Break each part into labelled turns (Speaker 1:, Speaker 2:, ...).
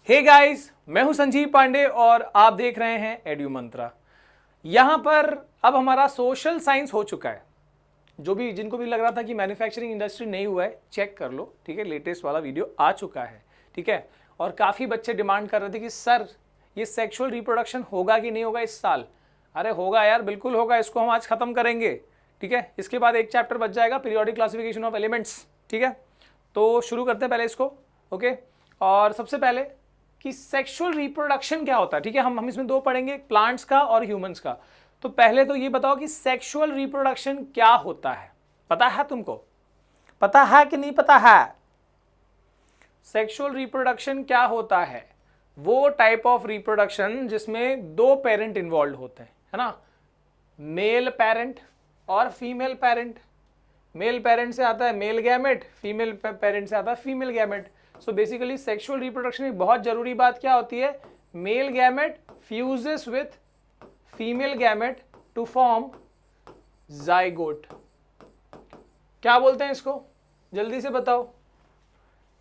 Speaker 1: Hey guys, मैं हूं संजीव पांडे और आप देख रहे हैं एड्यू मंत्रा। यहां पर अब हमारा सोशल साइंस हो चुका है। जिनको भी लग रहा था कि मैन्युफैक्चरिंग इंडस्ट्री नहीं हुआ है, चेक कर लो, ठीक है। लेटेस्ट वाला वीडियो आ चुका है, ठीक है। और काफ़ी बच्चे डिमांड कर रहे थे कि सर ये सेक्सुअल रिप्रोडक्शन होगा कि नहीं होगा इस साल। अरे होगा यार, बिल्कुल होगा। इसको हम आज ख़त्म करेंगे, ठीक है। इसके बाद एक चैप्टर बच जाएगा, पीरियोडिक क्लासिफिकेशन ऑफ एलिमेंट्स, ठीक है। तो शुरू करते हैं पहले इसको, ओके। और सबसे पहले कि सेक्सुअल रिप्रोडक्शन क्या होता है, ठीक है। हम इसमें दो पढ़ेंगे, प्लांट्स का और ह्यूमंस का। तो पहले तो ये बताओ कि सेक्सुअल रिप्रोडक्शन क्या होता है। पता है तुमको? पता है कि नहीं पता है? सेक्सुअल रिप्रोडक्शन क्या होता है? वो टाइप ऑफ रिप्रोडक्शन जिसमें दो पेरेंट इन्वॉल्व होते हैं, है ना। मेल पेरेंट और फीमेल पेरेंट। मेल पेरेंट से आता है मेल गैमेट, फीमेल पेरेंट से आता है female gamete. So basically sexual reproduction में बहुत जरूरी बात क्या होती है? Male gamete fuses with female gamete to form zygote. क्या बोलते हैं इसको? जल्दी से बताओ,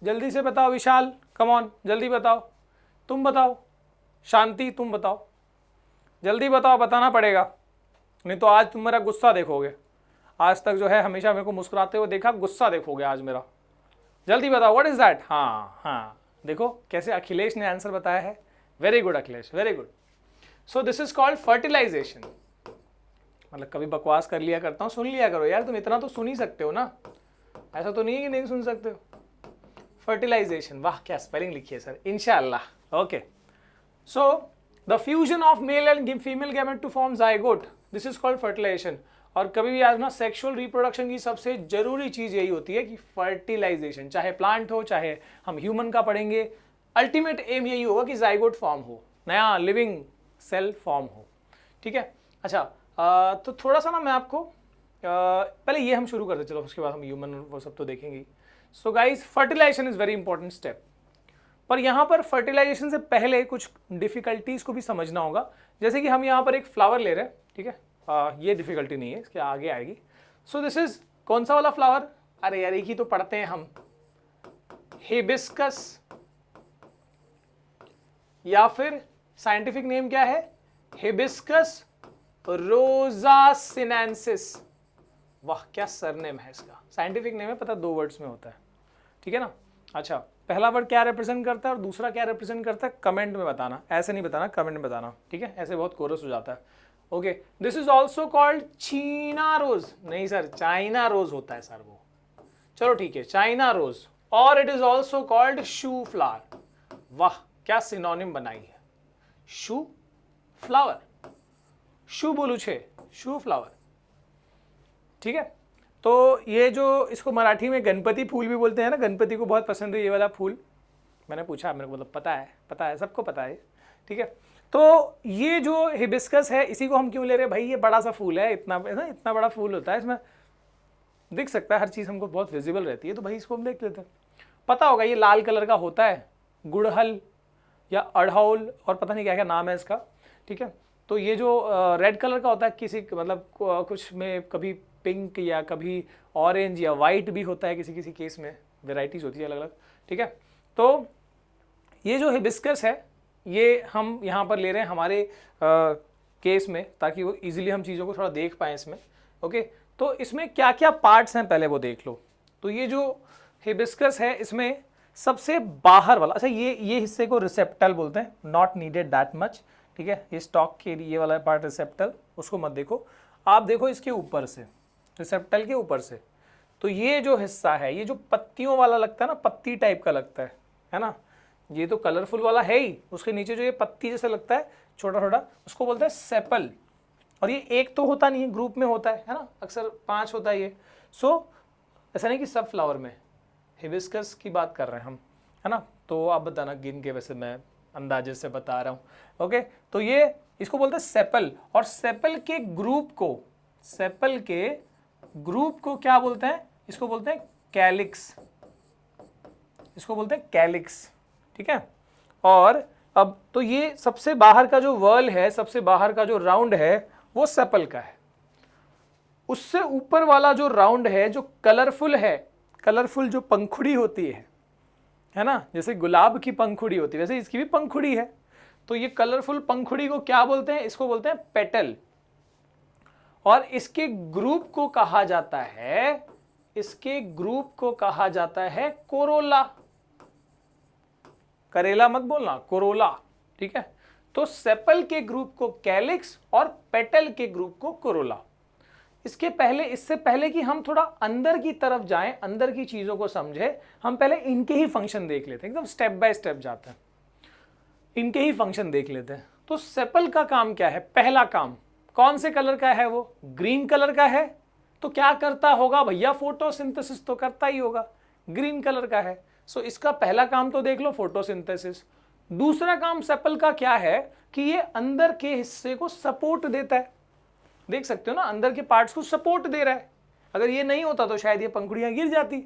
Speaker 1: जल्दी से बताओ। विशाल, कम ऑन, जल्दी बताओ। तुम बताओ, शांति तुम बताओ, जल्दी बताओ, बताना पड़ेगा, नहीं तो आज तुम मेरा गुस्सा देखोगे। आज तक जो है हमेशा मेरे को मुस्कुराते हुए देखा, गुस्सा देखोगे आज मेरा। जल्दी बताओ, व्हाट इज दैट? हाँ, देखो कैसे अखिलेश ने आंसर बताया है। Very good Akhilesh, very good. So this is called fertilisation. मतलब कभी बकवास कर लिया करता हूँ, सुन लिया करो यार, तुम इतना तो सुन ही सकते हो ना। ऐसा तो नहीं है कि नहीं सुन सकते हो। फर्टिलाइजेशन, वाह क्या स्पेलिंग लिखी है सर, इंशाअल्लाह। Okay, so the fusion of male and female gamete to form zygote, this is called fertilisation. और कभी भी याद ना, सेक्सुअल रिप्रोडक्शन की सबसे जरूरी चीज यही होती है कि फर्टिलाइजेशन, चाहे प्लांट हो चाहे हम ह्यूमन का पढ़ेंगे, अल्टीमेट एम यही होगा कि जाइगोट फॉर्म हो, नया लिविंग सेल फॉर्म हो, ठीक है। अच्छा, तो थोड़ा सा ना मैं आपको पहले ये हम शुरू करते, चलो उसके बाद हम ह्यूमन वो सब तो देखेंगे। So guys, fertilisation is very important step. पर यहाँ पर फर्टिलाइजेशन से पहले कुछ डिफिकल्टीज को भी समझना होगा। जैसे कि हम यहाँ पर एक फ्लावर ले रहे हैं, ठीक है। ये डिफिकल्टी नहीं है, इसके आगे आएगी। सो दिस इज कौन सा वाला फ्लावर? अरे यार एक ही तो पढ़ते हैं हम, हिबिस्कस, या फिर साइंटिफिक नेम क्या है? हिबिस्कस रोजासिनेंसिस। वाह क्या सरनेम है इसका। साइंटिफिक नेम है, पता 2 वर्ड्स में होता है, ठीक है ना। अच्छा, पहला वर्ड क्या रिप्रेजेंट करता है और दूसरा क्या रिप्रेजेंट करता है, कमेंट में बताना। ऐसे नहीं बताना, कमेंट में बताना, ठीक है। ऐसे बहुत कोरस हो जाता है। Okay, this is also called चीना रोज। नहीं सर, चाइना रोज होता है सर वो। चलो ठीक है, चाइना रोज। और it is also called shoe flower. वाह क्या सिनोनिम बनाई है, शू फ्लावर, शू बोलू छे, शू फ्लावर, ठीक है। तो ये जो इसको मराठी में गणपति फूल भी बोलते हैं ना, गणपति को बहुत पसंद है ये वाला फूल। मैंने पूछा, मेरे को मतलब पता है, सबको पता है, ठीक है। तो ये जो हिबिस्कस है, इसी को हम क्यों ले रहे हैं भाई? ये बड़ा सा फूल है, इतना बड़ा फूल होता है, इसमें दिख सकता है हर चीज़, हमको बहुत विजिबल रहती है, तो भाई इसको हम देख लेते हैं। पता होगा ये लाल कलर का होता है, गुड़हल या अड़हौल और पता नहीं क्या क्या नाम है इसका, ठीक है। तो ये जो रेड कलर का होता है, किसी मतलब कुछ में कभी पिंक या कभी ऑरेंज या वाइट भी होता है, किसी किसी केस में वेराइटीज होती है अलग अलग, ठीक है। तो ये जो हिबिस्कस है, ये हम यहाँ पर ले रहे हैं हमारे केस में, ताकि वो इजीली हम चीज़ों को थोड़ा देख पाएँ इसमें, ओके। तो इसमें क्या क्या पार्ट्स हैं पहले वो देख लो। तो ये जो हिबिस्कस है, इसमें सबसे बाहर वाला, अच्छा ये हिस्से को रिसेप्टल बोलते हैं, नॉट नीडेड दैट मच, ठीक है। ये स्टॉक के लिए वाला पार्ट रिसेप्टल, उसको मत देखो, आप देखो इसके ऊपर से, रिसेप्टल के ऊपर से। तो ये जो हिस्सा है, ये जो पत्तियों वाला लगता है ना, पत्ती टाइप का लगता है ना, ये तो कलरफुल वाला है ही, उसके नीचे जो ये पत्ती जैसा लगता है छोटा छोटा, उसको बोलते हैं सेपल। और ये एक तो होता नहीं है, ग्रुप में होता है ना, अक्सर 5 होता है ये। सो ऐसा नहीं कि सब फ्लावर में, हिबिस्कस की बात कर रहे हैं हम, है ना। तो आप बताना गिन के, वैसे मैं अंदाजे से बता रहा हूँ, ओके। तो ये इसको बोलते हैं सेपल, और सेपल के ग्रुप को क्या बोलते हैं? इसको बोलते हैं कैलिक्स, इसको बोलते हैं कैलिक्स, ठीक है। और अब तो ये सबसे बाहर का जो वर्ल है, सबसे बाहर का जो राउंड है, वो सेपल का है। उससे ऊपर वाला जो राउंड है, जो कलरफुल है, कलरफुल जो पंखुड़ी होती है, है ना, जैसे गुलाब की पंखुड़ी होती है वैसे इसकी भी पंखुड़ी है। तो ये कलरफुल पंखुड़ी को क्या बोलते हैं, इसको बोलते हैं पेटल। और इसके ग्रुप को कहा जाता है, इसके ग्रुप को कहा जाता है कोरोला। करेला मत बोलना, कोरोला, ठीक है। तो सेपल के ग्रुप को कैलिक्स और पेटल के ग्रुप को कोरोला। इससे पहले कि हम थोड़ा अंदर की तरफ जाएं, अंदर की चीजों को समझे, हम पहले इनके ही फंक्शन देख लेते हैं, एकदम स्टेप बाय स्टेप जाते हैं, इनके ही फंक्शन देख लेते हैं। तो सेपल का काम क्या है, पहला काम कौन से कलर का है, वो ग्रीन कलर का है। तो क्या करता होगा भैया, फोटोसिंथेसिस तो करता ही होगा, ग्रीन कलर का है। सो इसका पहला काम तो देख लो, फोटोसिंथेसिस। दूसरा काम सेपल का क्या है कि ये अंदर के हिस्से को सपोर्ट देता है। देख सकते हो ना, अंदर के पार्ट्स को सपोर्ट दे रहा है। अगर ये नहीं होता तो शायद ये पंखुड़ियां गिर जाती,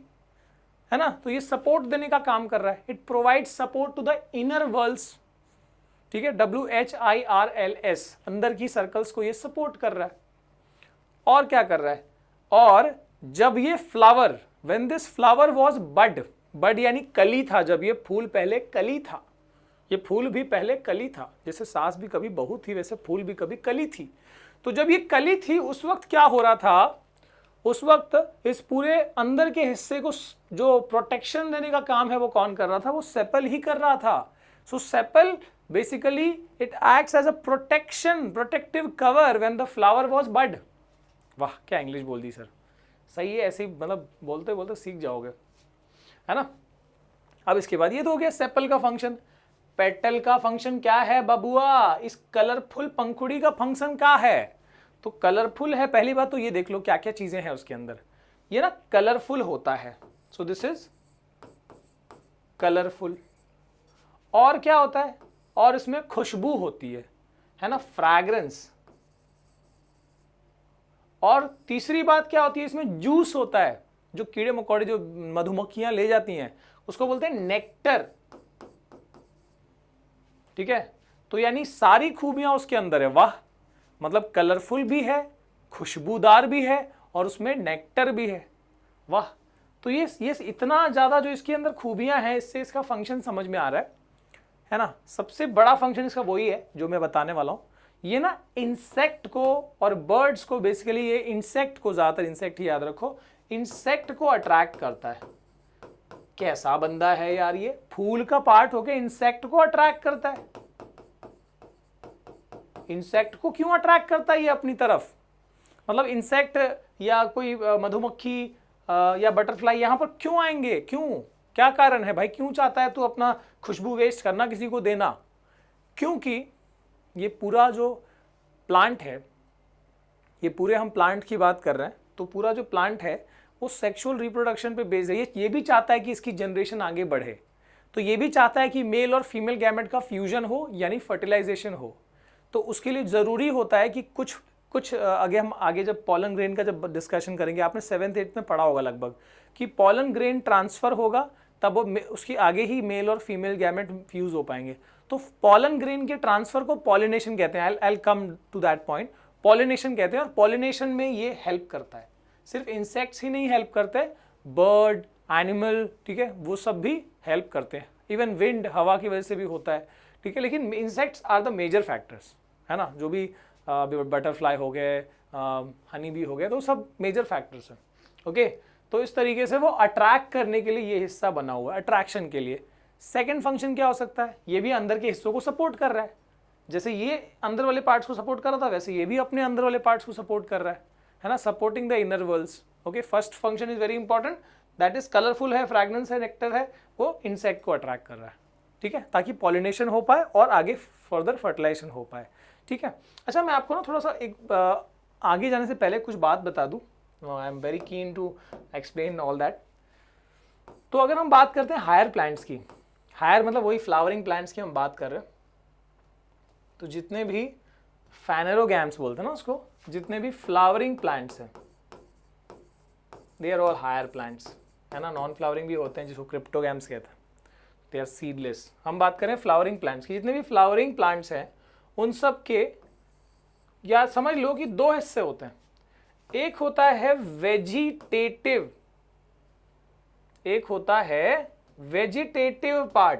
Speaker 1: है ना। तो ये सपोर्ट देने का काम कर रहा है। It provides support to the inner whirls, ठीक है, WHIRLS, अंदर की सर्कल्स को ये सपोर्ट कर रहा है। और क्या कर रहा है, और जब ये flower, when this flower was bud यानी कली था, जब ये फूल पहले कली था, ये फूल भी पहले कली था, जैसे सास भी कभी बहू थी वैसे फूल भी कभी कली थी। तो जब ये कली थी उस वक्त क्या हो रहा था, उस वक्त इस पूरे अंदर के हिस्से को जो प्रोटेक्शन देने का काम है वो कौन कर रहा था, वो सेपल ही कर रहा था। So sepal basically it acts as a protective cover when the flower was bud. वाह क्या इंग्लिश बोल दी सर, सही है, ऐसे ही मतलब बोलते बोलते सीख जाओगे, है ना। अब इसके बाद ये तो हो गया सेपल का फंक्शन। पेटल का फंक्शन क्या है बबुआ, इस कलरफुल पंखुड़ी का फंक्शन क्या है। तो कलरफुल है, पहली बात तो ये देख लो क्या क्या चीजें हैं उसके अंदर, ये ना कलरफुल होता है। सो दिस इज कलरफुल। और क्या होता है, और इसमें खुशबू होती है ना, फ्रैग्रेंस। और तीसरी बात क्या होती है, इसमें जूस होता है, जो कीड़े मकोड़े जो मधुमक्खियां ले जाती हैं उसको बोलते हैं नेक्टर, ठीक है। तो यानी सारी खूबियां उसके अंदर है। वाह, मतलब कलरफुल भी है, खुशबूदार भी है और उसमें नेक्टर भी है। वाह, तो ये इतना ज्यादा जो इसके अंदर खूबियां हैं, इससे इसका फंक्शन समझ में आ रहा है ना। सबसे बड़ा फंक्शन इसका वही है जो मैं बताने वाला हूं। ये ना इंसेक्ट को और बर्ड्स को, बेसिकली ये इंसेक्ट को, ज्यादातर इंसेक्ट ही याद रखो, इंसेक्ट को अट्रैक्ट करता है। कैसा बंदा है यार ये, फूल का पार्ट होके इंसेक्ट को अट्रैक्ट करता है। इंसेक्ट को क्यों अट्रैक्ट करता है ये अपनी तरफ, मतलब इंसेक्ट या कोई मधुमक्खी या बटरफ्लाई यहां पर क्यों आएंगे, क्यों, क्या कारण है भाई, क्यों चाहता है तू अपना खुशबू वेस्ट करना, किसी को देना। क्योंकि ये पूरा जो प्लांट है, ये पूरे हम प्लांट की बात कर रहे हैं, तो पूरा जो प्लांट है वो सेक्सुअल रिप्रोडक्शन पे बेस्ड है। ये भी चाहता है कि इसकी जनरेशन आगे बढ़े, तो ये भी चाहता है कि मेल और फीमेल गैमेट का फ्यूजन हो यानी फर्टिलाइजेशन हो। तो उसके लिए जरूरी होता है कि कुछ आगे जब पॉलन ग्रेन का जब डिस्कशन करेंगे, आपने 7th 8th में पढ़ा होगा लगभग, कि पॉलन ग्रेन ट्रांसफर होगा तब वो उसकी आगे ही मेल और फीमेल गैमेट फ्यूज हो पाएंगे। तो पॉलन ग्रेन के ट्रांसफर को पॉलिनेशन कहते हैं। I will come to that point. Pollination कहते हैं, और पॉलिनेशन में ये हेल्प करता है। सिर्फ इंसेक्ट्स ही नहीं हेल्प करते, बर्ड, एनिमल, ठीक है, वो सब भी हेल्प करते हैं। इवन विंड, हवा की वजह से भी होता है, ठीक है। लेकिन insects are the major factors, है ना। जो भी बटरफ्लाई हो गए, हनी बी हो गए, तो सब मेजर फैक्टर्स हैं, ओके। तो इस तरीके से वो अट्रैक्ट करने के लिए ये हिस्सा बना हुआ है, अट्रैक्शन के लिए। सेकंड फंक्शन क्या हो सकता है, ये भी अंदर के हिस्सों को सपोर्ट कर रहा है। जैसे ये अंदर वाले पार्ट्स को सपोर्ट कर रहा था, वैसे ये भी अपने अंदर वाले पार्ट्स को सपोर्ट कर रहा है ना, supporting the inner worlds, okay. First function is very important, that is colourful है, फ्रैग्रेंस है, नेक्टर है, वो इंसेक्ट को अट्रैक्ट कर रहा है, ठीक है, ताकि पॉलिनेशन हो पाए और आगे फर्दर फर्टिलाइजेशन हो पाए, ठीक है। अच्छा, मैं आपको ना थोड़ा सा एक आगे जाने से पहले कुछ बात बता दूं। I am very keen to explain all that. तो अगर हम बात करते हैं हायर प्लांट्स की, हायर मतलब वही फ्लावरिंग प्लांट्स की हम बात कर रहे हैं, तो जितने भी फैनेरोगैम्स बोलते हैं ना उसको, जितने भी फ्लावरिंग प्लांट्स हैं, they are all higher plants, है ना। नॉन फ्लावरिंग भी होते हैं जिसको क्रिप्टोगैम्स कहते हैं, दे आर सीडलेस। हम बात करें फ्लावरिंग प्लांट्स की, जितने भी फ्लावरिंग प्लांट्स हैं उन सब के, या समझ लो कि दो हिस्से होते हैं। एक होता है वेजिटेटिव, एक होता है वेजिटेटिव पार्ट,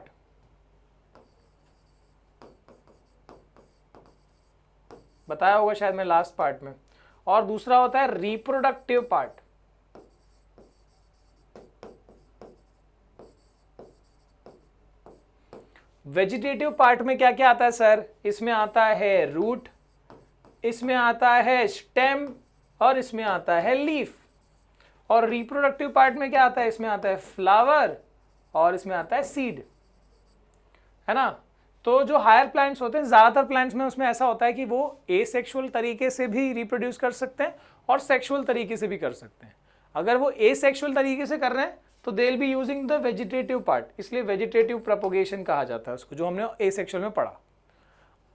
Speaker 1: बताया होगा शायद मैं लास्ट पार्ट में, और दूसरा होता है रिप्रोडक्टिव पार्ट। वेजिटेटिव पार्ट में क्या क्या आता है सर? इसमें आता है रूट, इसमें आता है स्टेम, और इसमें आता है लीफ। और रिप्रोडक्टिव पार्ट में क्या आता है? इसमें आता है फ्लावर, और इसमें आता है सीड, है ना। तो जो हायर प्लांट्स होते हैं, ज्यादातर प्लांट्स में उसमें ऐसा होता है कि वो एसेक्सुअल तरीके से भी रिप्रोड्यूस कर सकते हैं और सेक्सुअल तरीके से भी कर सकते हैं। अगर वो एसेक्सुअल तरीके से कर रहे हैं तो they will be using the vegetative part, इसलिए वेजिटेटिव प्रोपोगेशन कहा जाता है उसको, जो हमने एसेक्सुअल में पढ़ा।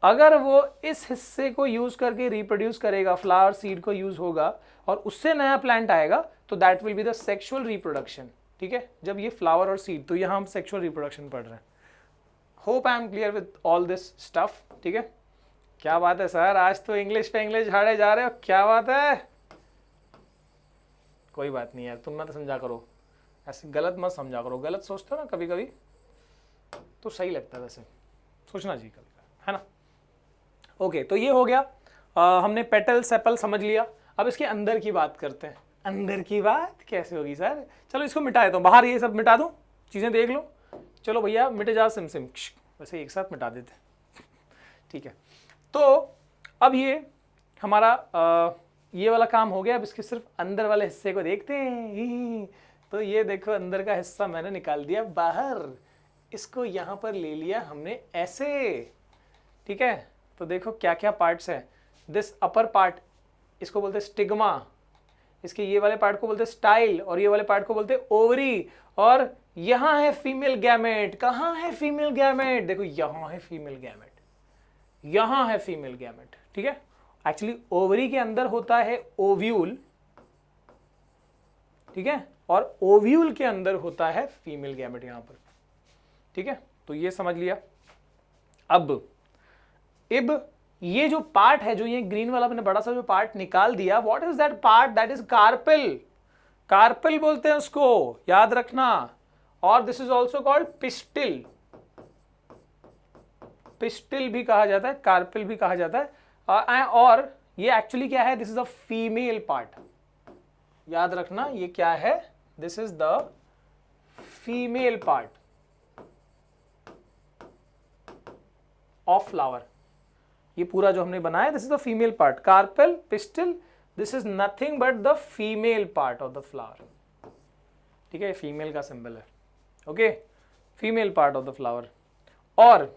Speaker 1: अगर वो इस हिस्से को यूज करके रिप्रोड्यूस करेगा, फ्लावर सीड को यूज होगा और उससे नया प्लांट आएगा, तो that will be the sexual reproduction. ठीक है, जब ये फ्लावर और सीड, तो यहाँ हम सेक्सुअल रिप्रोडक्शन पढ़ रहे हैं। Hope I am clear with all this stuff. ठीक है, क्या बात है सर, आज तो इंग्लिश पे इंग्लिश झाड़े जा रहे हो, क्या बात है। कोई बात नहीं यार, तुम मत समझा करो, ऐसे गलत मत समझा करो। गलत सोचते हो ना कभी कभी तो सही लगता है, वैसे सोचना चाहिए कभी, है ना। ओके, तो ये हो गया, हमने पेटल सेपल समझ लिया। अब इसके अंदर की बात करते हैं। अंदर की बात कैसे होगी सर? चलो इसको मिटा देता हूँ, बाहर ये सब मिटा दूँ, चीज़ें देख लो। चलो भैया मिट जा सिम सिम, वैसे एक साथ मिटा देते। ठीक है, तो अब ये हमारा ये वाला काम हो गया। अब इसके सिर्फ अंदर वाले हिस्से को देखते हैं। तो ये देखो, अंदर का हिस्सा मैंने निकाल दिया बाहर, इसको यहाँ पर ले लिया हमने ऐसे। ठीक है, तो देखो क्या क्या पार्ट्स हैं। दिस अपर पार्ट, इसको बोलते हैं स्टिग्मा, इसके ये वाले पार्ट को बोलते हैं स्टाइल, और ये वाले पार्ट को बोलते हैं ओवरी। और यहां है फीमेल गैमेट। कहां है फीमेल गैमेट? देखो यहां है फीमेल गैमेट, यहां है फीमेल गैमेट। ठीक है, एक्चुअली ओवरी के अंदर होता है ओव्यूल, ठीक है, और ओव्यूल के अंदर होता है फीमेल गैमेट यहां पर। ठीक है, तो ये समझ लिया। अब ये जो पार्ट है, जो ये ग्रीन वाला मैंने बड़ा सा जो पार्ट निकाल दिया, what is that part? That is carpel. Carpel बोलते हैं उसको, याद रखना। और this is also called pistil, pistil भी कहा जाता है, कार्पेल भी कहा जाता है। और ये एक्चुअली क्या है? This is a female part, याद रखना ये क्या है? This is the female part of flower. ये पूरा जो हमने बनाया, this is the female part, carpel, pistil, this is nothing but the female part of the flower. ठीक है, फीमेल का सिंबल है। Okay, female part of the flower. और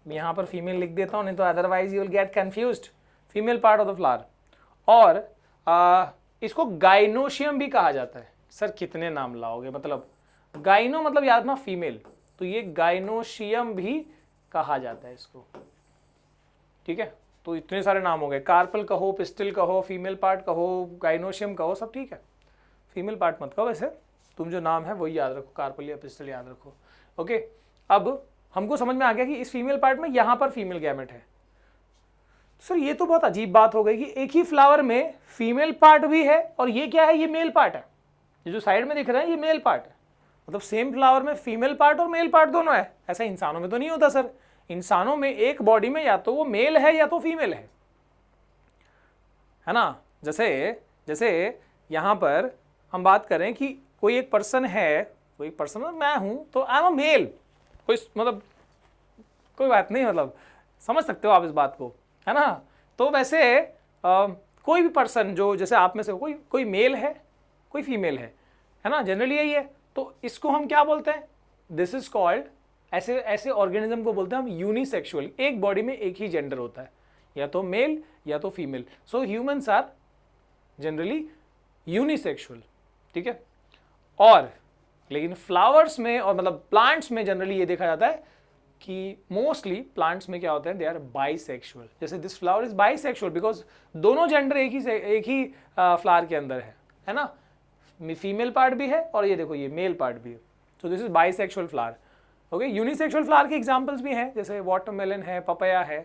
Speaker 1: यहां पर फीमेल लिख देता हूं, नहीं तो otherwise you will get confused. Female part of the flower. और इसको गाइनोशियम भी कहा जाता है। सर कितने नाम लाओगे, मतलब गाइनो मतलब याद ना फीमेल, तो ये गाइनोशियम भी कहा जाता है इसको। ठीक है, तो इतने सारे नाम हो गए, कार्पल कहो, पिस्टिल कहो, फीमेल पार्ट कहो, गाइनोशियम कहो, सब ठीक है। फीमेल पार्ट मत कहो, वैसे तुम जो नाम है वही याद रखो, कार्पल या पिस्टिल याद रखो। ओके, अब हमको समझ में आ गया कि इस फीमेल पार्ट में यहां पर फीमेल गैमेट है। सर ये तो बहुत अजीब बात हो गई कि एक ही फ्लावर में फीमेल पार्ट भी है और ये क्या है? ये मेल पार्ट है। ये जो साइड में दिख रहा है ये मेल पार्ट है, मतलब सेम फ्लावर में फीमेल पार्ट और मेल पार्ट दोनों है। ऐसा इंसानों में तो नहीं होता सर। इंसानों में एक बॉडी में या तो वो मेल है या तो फीमेल है ना। जैसे यहां पर हम बात करें कि कोई एक पर्सन है, कोई एक पर्सन मैं हूं, तो आई एम अ मेल, कोई मतलब कोई बात नहीं, मतलब समझ सकते हो आप इस बात को, है ना। तो वैसे कोई भी पर्सन जो जैसे आप में से कोई मेल है, कोई फीमेल है ना, जनरली यही है। तो इसको हम क्या बोलते हैं? दिस इज कॉल्ड, ऐसे ऑर्गेनिज्म को बोलते हैं हम यूनिसेक्सुअल। एक बॉडी में एक ही जेंडर होता है, या तो मेल या तो female. So humans are generally unisexual. ठीक है, और लेकिन फ्लावर्स में और मतलब प्लांट्स में जनरली ये देखा जाता है कि मोस्टली प्लांट्स में क्या होता है, दे आर बाइसेक्सुअल। जैसे this flower is bisexual because दोनों जेंडर एक ही फ्लावर के अंदर है ना। फीमेल पार्ट भी है और ये देखो ये मेल पार्ट भी है। तो this is bisexual flower. Okay, unisexual flower के एग्जांपल्स भी हैं, जैसे वाटरमेलन है, पपया है,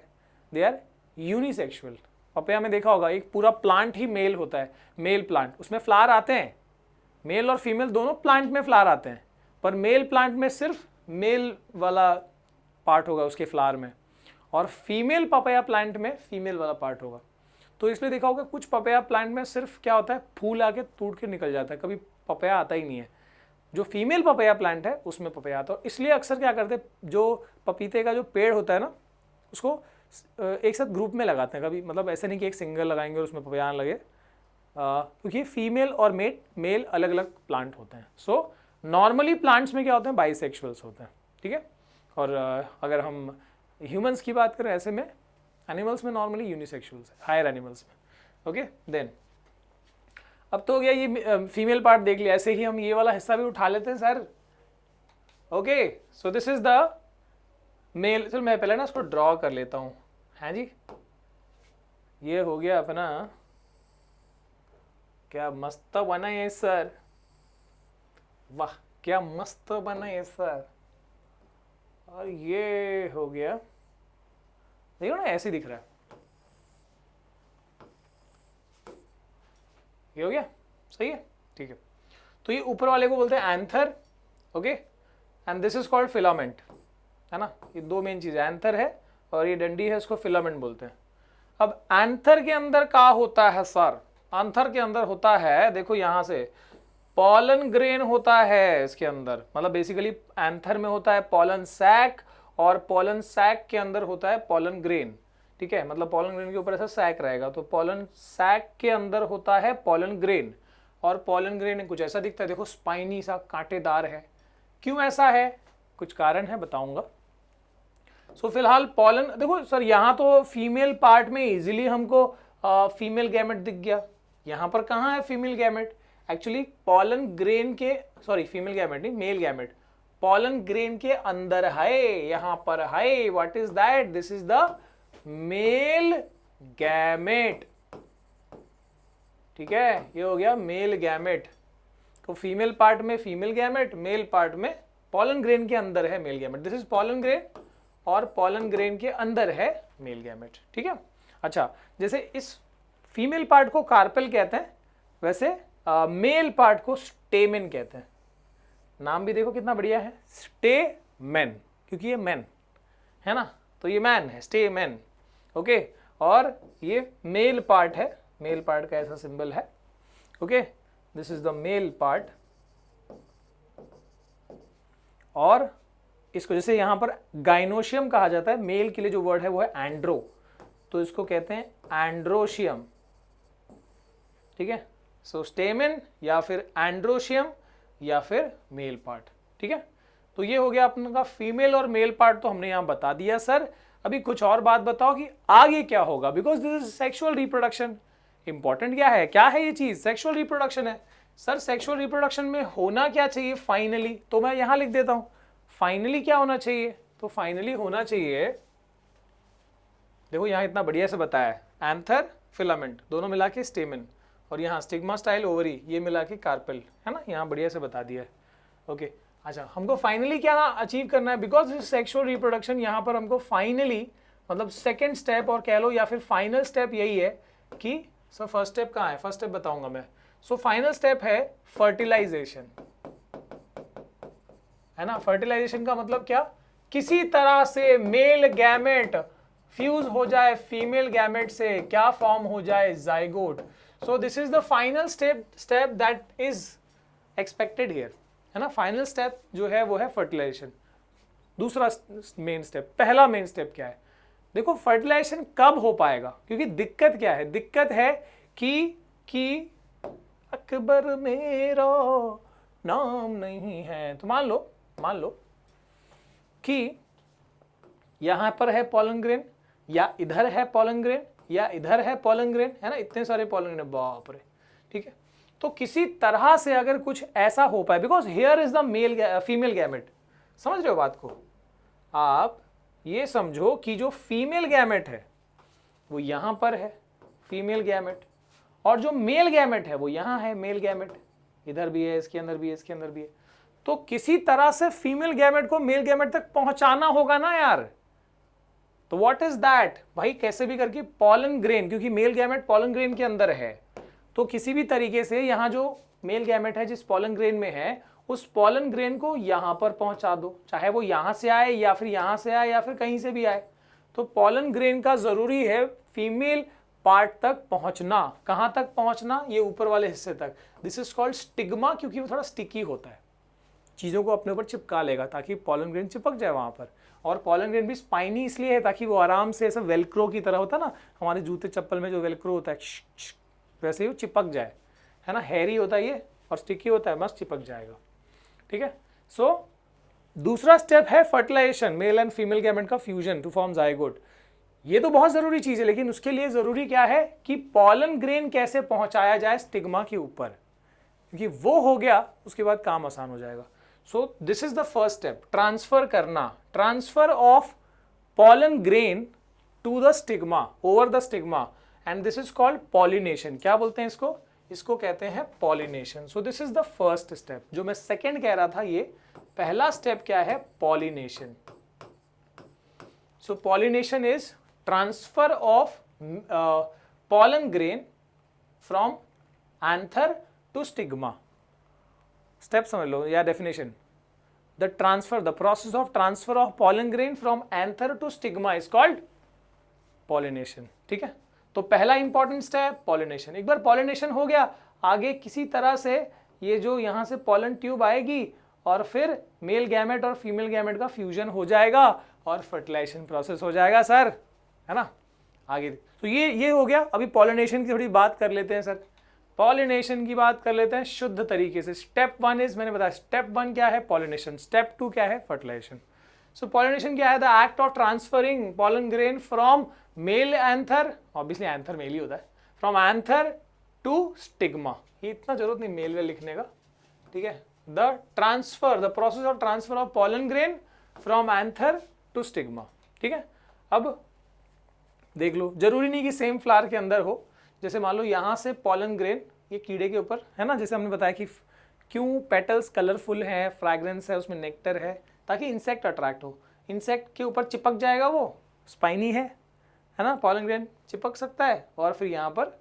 Speaker 1: दे आर यूनिसेक्सुअल। पपया में देखा होगा एक पूरा प्लांट ही मेल होता है, मेल प्लांट, उसमें फ्लावर आते हैं, मेल और फीमेल दोनों प्लांट में फ्लावर आते हैं। पर मेल प्लांट में सिर्फ मेल वाला पार्ट होगा उसके फ्लावर में, और फीमेल पपाया प्लांट में फीमेल वाला पार्ट होगा। तो इसलिए देखा होगा कुछ पपाया प्लांट में सिर्फ क्या होता है, फूल आके टूट के निकल जाता है, कभी पपाया आता ही नहीं है। जो फीमेल पपाया प्लांट है उसमें पपाया आता है। इसलिए अक्सर क्या करते हैं, जो पपीते का जो पेड़ होता है ना, उसको एक साथ ग्रुप में लगाते हैं, कभी मतलब ऐसे नहीं कि एक सिंगल लगाएंगे और उसमें पपाया लगे, क्योंकि फीमेल और मेल अलग अलग प्लांट होते हैं। सो नॉर्मली प्लांट्स में क्या होते हैं, बाइसेक्सुअल्स होते हैं, ठीक है। और अगर हम ह्यूमंस की बात करें, ऐसे में एनिमल्स में नॉर्मली यूनिसेक्सुअल्स है, हायर एनिमल्स में। ओके देन अब तो हो गया ये फीमेल पार्ट देख लिया, ऐसे ही हम ये वाला हिस्सा भी उठा लेते हैं sir. Okay so this is the male. चलो मैं पहले ना इसको ड्रॉ कर लेता हूँ, हैं जी। ये हो गया अपना, क्या मस्त बना है सर, वाह क्या मस्त बना है सर। और ये हो गया, देखो ना ऐसे दिख रहा है, ये हो गया, सही है, ठीक है। तो ये ऊपर वाले को बोलते हैं anther, okay, and this is called filament, है ना। ये दो मेन चीज है, एंथर है और ये डंडी है, इसको फिलामेंट बोलते हैं। अब एंथर के अंदर क्या होता है सर, एंथर के अंदर होता है, देखो यहां से पॉलन ग्रेन होता है इसके अंदर, मतलब बेसिकली एंथर में होता है पॉलन सैक, और पॉलन सैक के अंदर होता है पॉलन ग्रेन, ठीक है। मतलब पॉलन ग्रेन के ऊपर ऐसा सैक रहेगा, तो पॉलन सैक के अंदर होता है पॉलन ग्रेन, और पॉलन ग्रेन कुछ ऐसा दिखता है, देखो स्पाइनी सा, कांटेदार है। क्यों ऐसा है, कुछ कारण है, बताऊंगा। सो फिलहाल पॉलन, देखो सर यहाँ तो फीमेल पार्ट में इजीली हमको फीमेल गैमेट दिख गया, यहाँ पर कहाँ है female gamete, actually pollen grain के, सॉरी फीमेल गैमेट नहीं, मेल गैमेट पॉलन ग्रेन के अंदर है, यहां पर है। What is that, this is the male gamete, ठीक है, ये हो गया मेल गैमेट। तो फीमेल पार्ट में फीमेल गैमेट, मेल पार्ट में पॉलन ग्रेन के अंदर है male gamete. This is pollen grain, और पॉलन ग्रेन के अंदर है मेल गैमेट, ठीक है। अच्छा, जैसे इस फीमेल पार्ट को कार्पेल कहते हैं, वैसे मेल पार्ट को स्टेमेन कहते हैं। नाम भी देखो कितना बढ़िया है, स्टेमेन, क्योंकि ये मैन है ना, तो ये मैन है, स्टेमेन, ओके। और ये मेल पार्ट है, मेल पार्ट का ऐसा सिंबल है, okay, this is the male part. और इसको जैसे यहां पर गाइनोशियम कहा जाता है, मेल के लिए जो वर्ड है वो है एंड्रो, तो इसको कहते हैं एंड्रोशियम, ठीक है। सो स्टेमेन या फिर एंड्रोशियम या फिर मेल पार्ट, ठीक है। तो ये हो गया अपना फीमेल और मेल पार्ट, तो हमने यहां बता दिया। सर अभी कुछ और बात बताओ कि आगे क्या होगा, because this is sexual reproduction. Important क्या है ये चीज, सेक्सुअल रिप्रोडक्शन है। सर सेक्सुअल रिप्रोडक्शन में होना क्या चाहिए फाइनली, तो मैं यहां लिख देता हूं फाइनली क्या होना चाहिए। तो फाइनली होना चाहिए, देखो यहां इतना बढ़िया से बताया है, एंथर फिलामेंट दोनों मिला के स्टेमेन, और यहाँ स्टिग्मा स्टाइल ओवरी ये मिला के कार्पेल, है ना, यहाँ बढ़िया से बता दिया है, ओके। अच्छा, हमको फाइनली क्या अचीव करना है, बिकॉज सेक्सुअल रिप्रोडक्शन, यहाँ पर हमको फाइनली मतलब सेकेंड स्टेप और कह लो या फिर फाइनल स्टेप यही है कि सर फर्स्ट स्टेप कहाँ है, फर्स्ट स्टेप बताऊंगा मैं। सो फाइनल स्टेप है फर्टिलाइजेशन, है ना। फर्टिलाइजेशन का मतलब क्या, किसी तरह से मेल गैमेट फ्यूज हो जाए फीमेल गैमेट से, क्या फॉर्म हो जाए, zygote. So this is the final step that is expected here, है ना। फाइनल स्टेप जो है वो है फर्टिलाइजेशन। दूसरा मेन स्टेप, पहला मेन स्टेप क्या है, देखो फर्टिलाइजेशन कब हो पाएगा, क्योंकि दिक्कत क्या है, दिक्कत है कि अकबर मेरा नाम नहीं है। तो मान लो कि यहां पर है पॉलन ग्रेन, या इधर है पॉलन ग्रेन, या इधर है पॉलन ग्रेन, है ना, इतने सारे पॉलन ग्रेन, बाप रे, ठीक है। तो किसी तरह से अगर कुछ ऐसा हो पाए, because here is the male female gamete, समझ रहे हो बात को आप, ये समझो कि जो फीमेल गैमेट है वो यहां पर है फीमेल गैमेट, और जो मेल गैमेट है वो यहां है मेल गैमेट, इधर भी है, इसके अंदर भी है, इसके अंदर भी है। तो किसी तरह से फीमेल गैमेट को मेल गैमेट तक पहुंचाना होगा ना यार। तो व्हाट इज दैट भाई, कैसे भी करके पॉलन ग्रेन, क्योंकि मेल गैमेट पॉलन ग्रेन के अंदर है, तो किसी भी तरीके से यहां जो मेल गैमेट है जिस पॉलन ग्रेन में है उस पॉलन ग्रेन को यहाँ पर पहुंचा दो, चाहे वो यहाँ से आए या फिर यहाँ से आए या फिर कहीं से भी आए। तो पॉलन ग्रेन का जरूरी है फीमेल पार्ट तक पहुंचना। कहाँ तक पहुंचना? ये ऊपर वाले हिस्से तक। दिस इज कॉल्ड स्टिग्मा, क्योंकि वो थोड़ा स्टिकी होता है, चीज़ों को अपने ऊपर चिपका लेगा ताकि पॉलन ग्रेन चिपक जाए वहाँ पर। और पॉलन ग्रेन भी स्पाइनी इसलिए है ताकि वो आराम से ऐसा वेलक्रो की तरह होता है ना, हमारे जूते चप्पल में जो वेलक्रो होता है वैसे ही वो चिपक जाए, है ना। हैरी होता है ये और स्टिकी होता है, मस्त चिपक जाएगा, ठीक है। सो दूसरा स्टेप है fertilisation, male and female gamete का फ्यूजन टू फॉर्म जाइगोट। ये तो बहुत जरूरी चीज है, लेकिन उसके लिए जरूरी क्या है कि पॉलन ग्रेन कैसे पहुंचाया जाए स्टिग्मा के ऊपर, क्योंकि वो हो गया उसके बाद काम आसान हो जाएगा। So this is the first step, transfer करना, transfer of pollen grain to the stigma, over the stigma, and this is called pollination. क्या बोलते हैं इसको? इसको कहते हैं pollination. So this is the first step. जो मैं सेकेंड कह रहा था, ये पहला स्टेप क्या है? Pollination. So pollination is transfer of pollen grain from anther to stigma. Step समझ लो या definition. The transfer, the process of transfer of pollen grain from anther to stigma is called pollination, ठीक है। तो पहला important step pollination. एक बार pollination हो गया, आगे किसी तरह से ये जो यहाँ से पॉलन ट्यूब आएगी और फिर मेल गैमेट और फीमेल गैमेट का फ्यूजन हो जाएगा और फर्टिलाइजेशन प्रोसेस हो जाएगा सर, है ना। आगे तो ये हो गया। अभी पॉलिनेशन की थोड़ी बात कर लेते हैं सर। पॉलिनेशन की बात कर लेते हैं शुद्ध तरीके से। स्टेप 1 इज, मैंने बताया स्टेप 1 क्या है? पॉलिनेशन। स्टेप 2 क्या है? फर्टिलाइजेशन। सो पॉलिनेशन क्या है? The act of transferring pollen grain from male anther, obviously anther male ही होता है, फ्रॉम एंथर टू स्टिग्मा। ये इतना जरूरत नहीं मेल में लिखने का, ठीक है। The transfer, the process of transfer of pollen grain from anther to stigma, ठीक है। अब देख लो, जरूरी नहीं कि सेम फ्लावर के अंदर हो। जैसे मान लो यहाँ से पॉलन ग्रेन ये कीड़े के ऊपर है ना, जैसे हमने बताया कि क्यों पेटल्स कलरफुल है, फ्रैग्रेंस है, उसमें नेक्टर है, ताकि इंसेक्ट अट्रैक्ट हो। इंसेक्ट के ऊपर चिपक जाएगा, वो स्पाइनी है ना, पॉलन ग्रेन चिपक सकता है और फिर यहाँ पर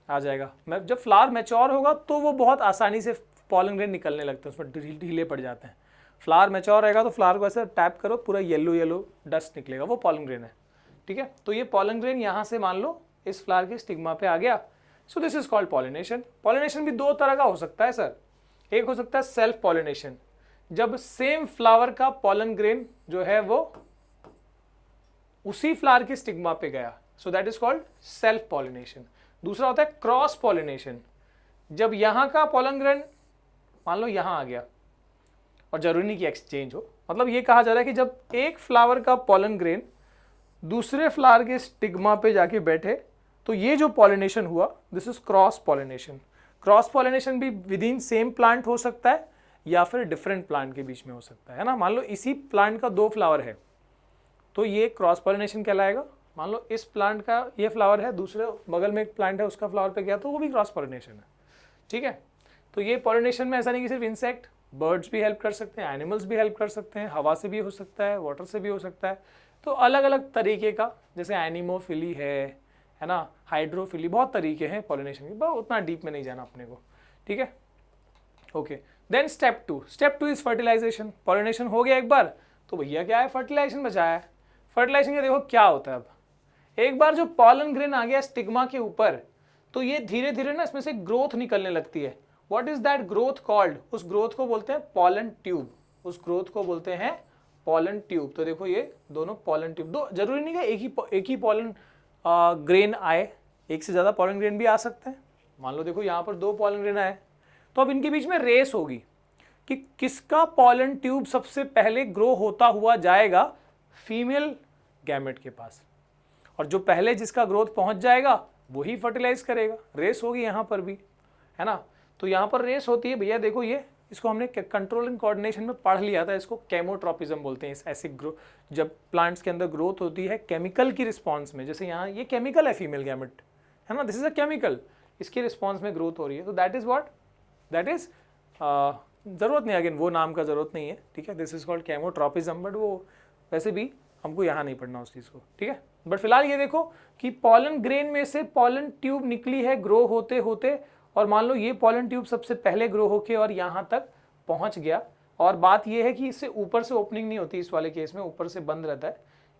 Speaker 1: आ जाएगा। जब फ्लावर मैच्योर होगा तो वो बहुत आसानी से पॉलन ग्रेन निकलने लगते हैं, उसमें ढीले पड़ जाते हैं। फ्लावर मैच्योर रहेगा तो फ्लावर को ऐसे टैप करो, पूरा येलो येलो डस्ट निकलेगा, वो पॉलन ग्रेन है, ठीक है। तो ये पॉलन ग्रेन यहाँ से मान लो इस फ्लावर के स्टिग्मा पे आ गया। सो this is called pollination. Pollination भी दो तरह का हो सकता है सर। एक हो सकता है सेल्फ पॉलिनेशन, जब सेम फ्लावर का पॉलन ग्रेन जो है वो उसी फ्लावर के स्टिग्मा पे गया, so that is called self pollination. दूसरा होता है क्रॉस पॉलिनेशन, जब यहाँ का पॉलन ग्रेन मान लो यहाँ आ गया और जरूरी नहीं कि एक्सचेंज हो, मतलब ये कहा जा रहा है कि जब एक फ्लावर का पॉलन ग्रेन दूसरे फ्लावर के स्टिग्मा पे जाके बैठे तो ये जो पॉलिनेशन हुआ, this is cross pollination. Cross pollination भी विद इन सेम प्लांट हो सकता है या फिर डिफरेंट प्लांट के बीच में हो सकता है ना। मान लो इसी प्लांट का 2 फ्लावर है तो ये क्रॉस पॉलिनेशन कहलाएगा। मान लो इस प्लांट का ये फ्लावर है, दूसरे बगल में एक प्लांट है उसका फ्लावर पे गया तो वो भी क्रॉस पॉलिनेशन है, ठीक है। तो ये पॉलिनेशन में ऐसा नहीं कि सिर्फ इंसेक्ट, बर्ड्स भी हेल्प कर सकते हैं, एनिमल्स भी हेल्प कर सकते हैं, हवा से भी हो सकता है, वाटर से भी हो सकता है। तो अलग अलग तरीके का, जैसे एनिमोफिली है ना, हाइड्रोफिली, बहुत तरीके हैं पॉलिनेशन के, बहुत उतना डीप में नहीं जाना अपने को, ठीक है। Okay, then step 2। Step 2 is fertilisation. Pollination हो गया एक बार तो भैया क्या है, फर्टिलाइजेशन बचाया है। फर्टिलाइजेशन का देखो क्या होता है। अब एक बार जो पॉलन ग्रेन आ गया स्टिग्मा के ऊपर तो ये धीरे धीरे ना इसमें से ग्रोथ निकलने लगती है। What is that growth called? उस ग्रोथ को बोलते हैं पॉलन ट्यूब। उस ग्रोथ को बोलते हैं पॉलन ट्यूब। तो देखो ये दोनों पॉलन ट्यूब, दो जरूरी नहीं है एक ही पॉलन ग्रेन आए, एक से ज्यादा पॉलन ग्रेन भी आ सकते हैं। मान लो देखो यहाँ पर 2 पॉलन ग्रेन आए तो अब इनके बीच में रेस होगी कि किसका पॉलन ट्यूब सबसे पहले ग्रो होता हुआ जाएगा फीमेल गैमेट के पास, और जो पहले जिसका ग्रोथ पहुंच जाएगा वही फर्टिलाइज करेगा। रेस होगी यहाँ पर भी, है ना। तो यहाँ पर रेस होती है भैया, देखो ये इसको हमने कंट्रोल एंड कोऑर्डिनेशन में पढ़ लिया था, इसको केमोट्रोपिज्म बोलते हैं। इस ऐसे जब प्लांट्स के अंदर ग्रोथ होती है केमिकल की रिस्पॉन्स में, जैसे यहाँ ये केमिकल है फीमेल गैमेट, है ना, दिस इज अ केमिकल, इसके रिस्पॉन्स में ग्रोथ हो रही है। तो that is what, that is जरूरत नहीं, अगेन वो नाम का जरूरत नहीं है, ठीक है। दिस इज कॉल्ड केमोट्रोपिज्म, बट वो वैसे भी हमको यहाँ नहीं पढ़ना उस चीज़ को, ठीक है। बट फिलहाल ये देखो कि पॉलन ग्रेन में से पॉलन ट्यूब निकली है ग्रो होते होते, और मान लो ये पॉलन ट्यूब सबसे पहले ग्रो होके और यहाँ तक पहुंच गया। और बात यह है कि इससे ऊपर से ओपनिंग नहीं होती, इस वाले केस में ऊपर से बंद रहता है।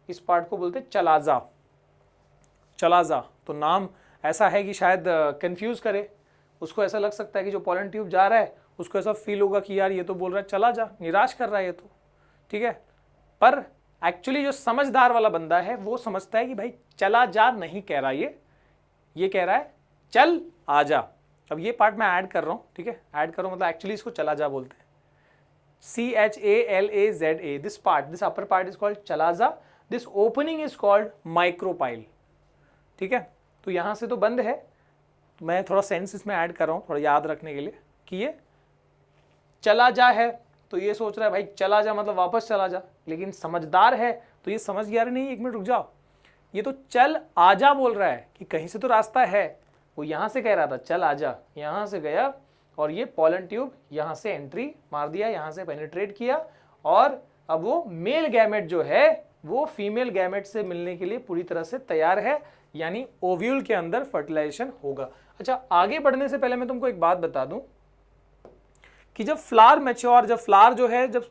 Speaker 1: इस पार्ट को बोलते हैं चलाजा। चलाजा तो नाम ऐसा है कि शायद कंफ्यूज करे, उसको ऐसा लग सकता है कि जो पॉलन ट्यूब जा रहा है उसको ऐसा फील होगा कि यार ये तो बोल रहा है चला जा, निराश कर रहा है ये तो, ठीक है। पर एक्चुअली जो समझदार वाला बंदा है वो समझता है कि भाई चला जा नहीं कह रहा, ये कह रहा है चल आ जा। अब ये पार्ट मैं ऐड कर रहा हूँ, ठीक है, ऐड कर रहा हूँ मतलब एक्चुअली इसको चला जा बोलते हैं, CHALAZA। This part, this upper part is called chalaza, this opening is called micropyle, ठीक है। तो यहां से तो बंद है, तो मैं थोड़ा सेंस इसमें ऐड कर रहा हूं थोड़ा याद रखने के लिए कि ये चला जा है, तो ये सोच रहा है भाई चला जा मतलब वापस चला जा, लेकिन समझदार है तो ये समझ गया नहीं, एक मिनट रुक जाओ, ये तो चल आजा बोल रहा है कि कहीं से तो रास्ता है। वो यहां से कह रहा था चल आजा, यहां से गया और ये पॉलन ट्यूब यहां से एंट्री मार दिया, यहां से पेनिट्रेट किया, और अब वो मेल गैमेट जो है वो फीमेल गैमेट से मिलने के लिए पूरी तरह से तैयार है, यानी ओव्यूल के अंदर फर्टिलाइजेशन होगा। अच्छा, आगे बढ़ने से पहले मैं तुमको एक बात बता दूं कि जब फ्लावर मैच्योर, जब फ्लावर जो है, जब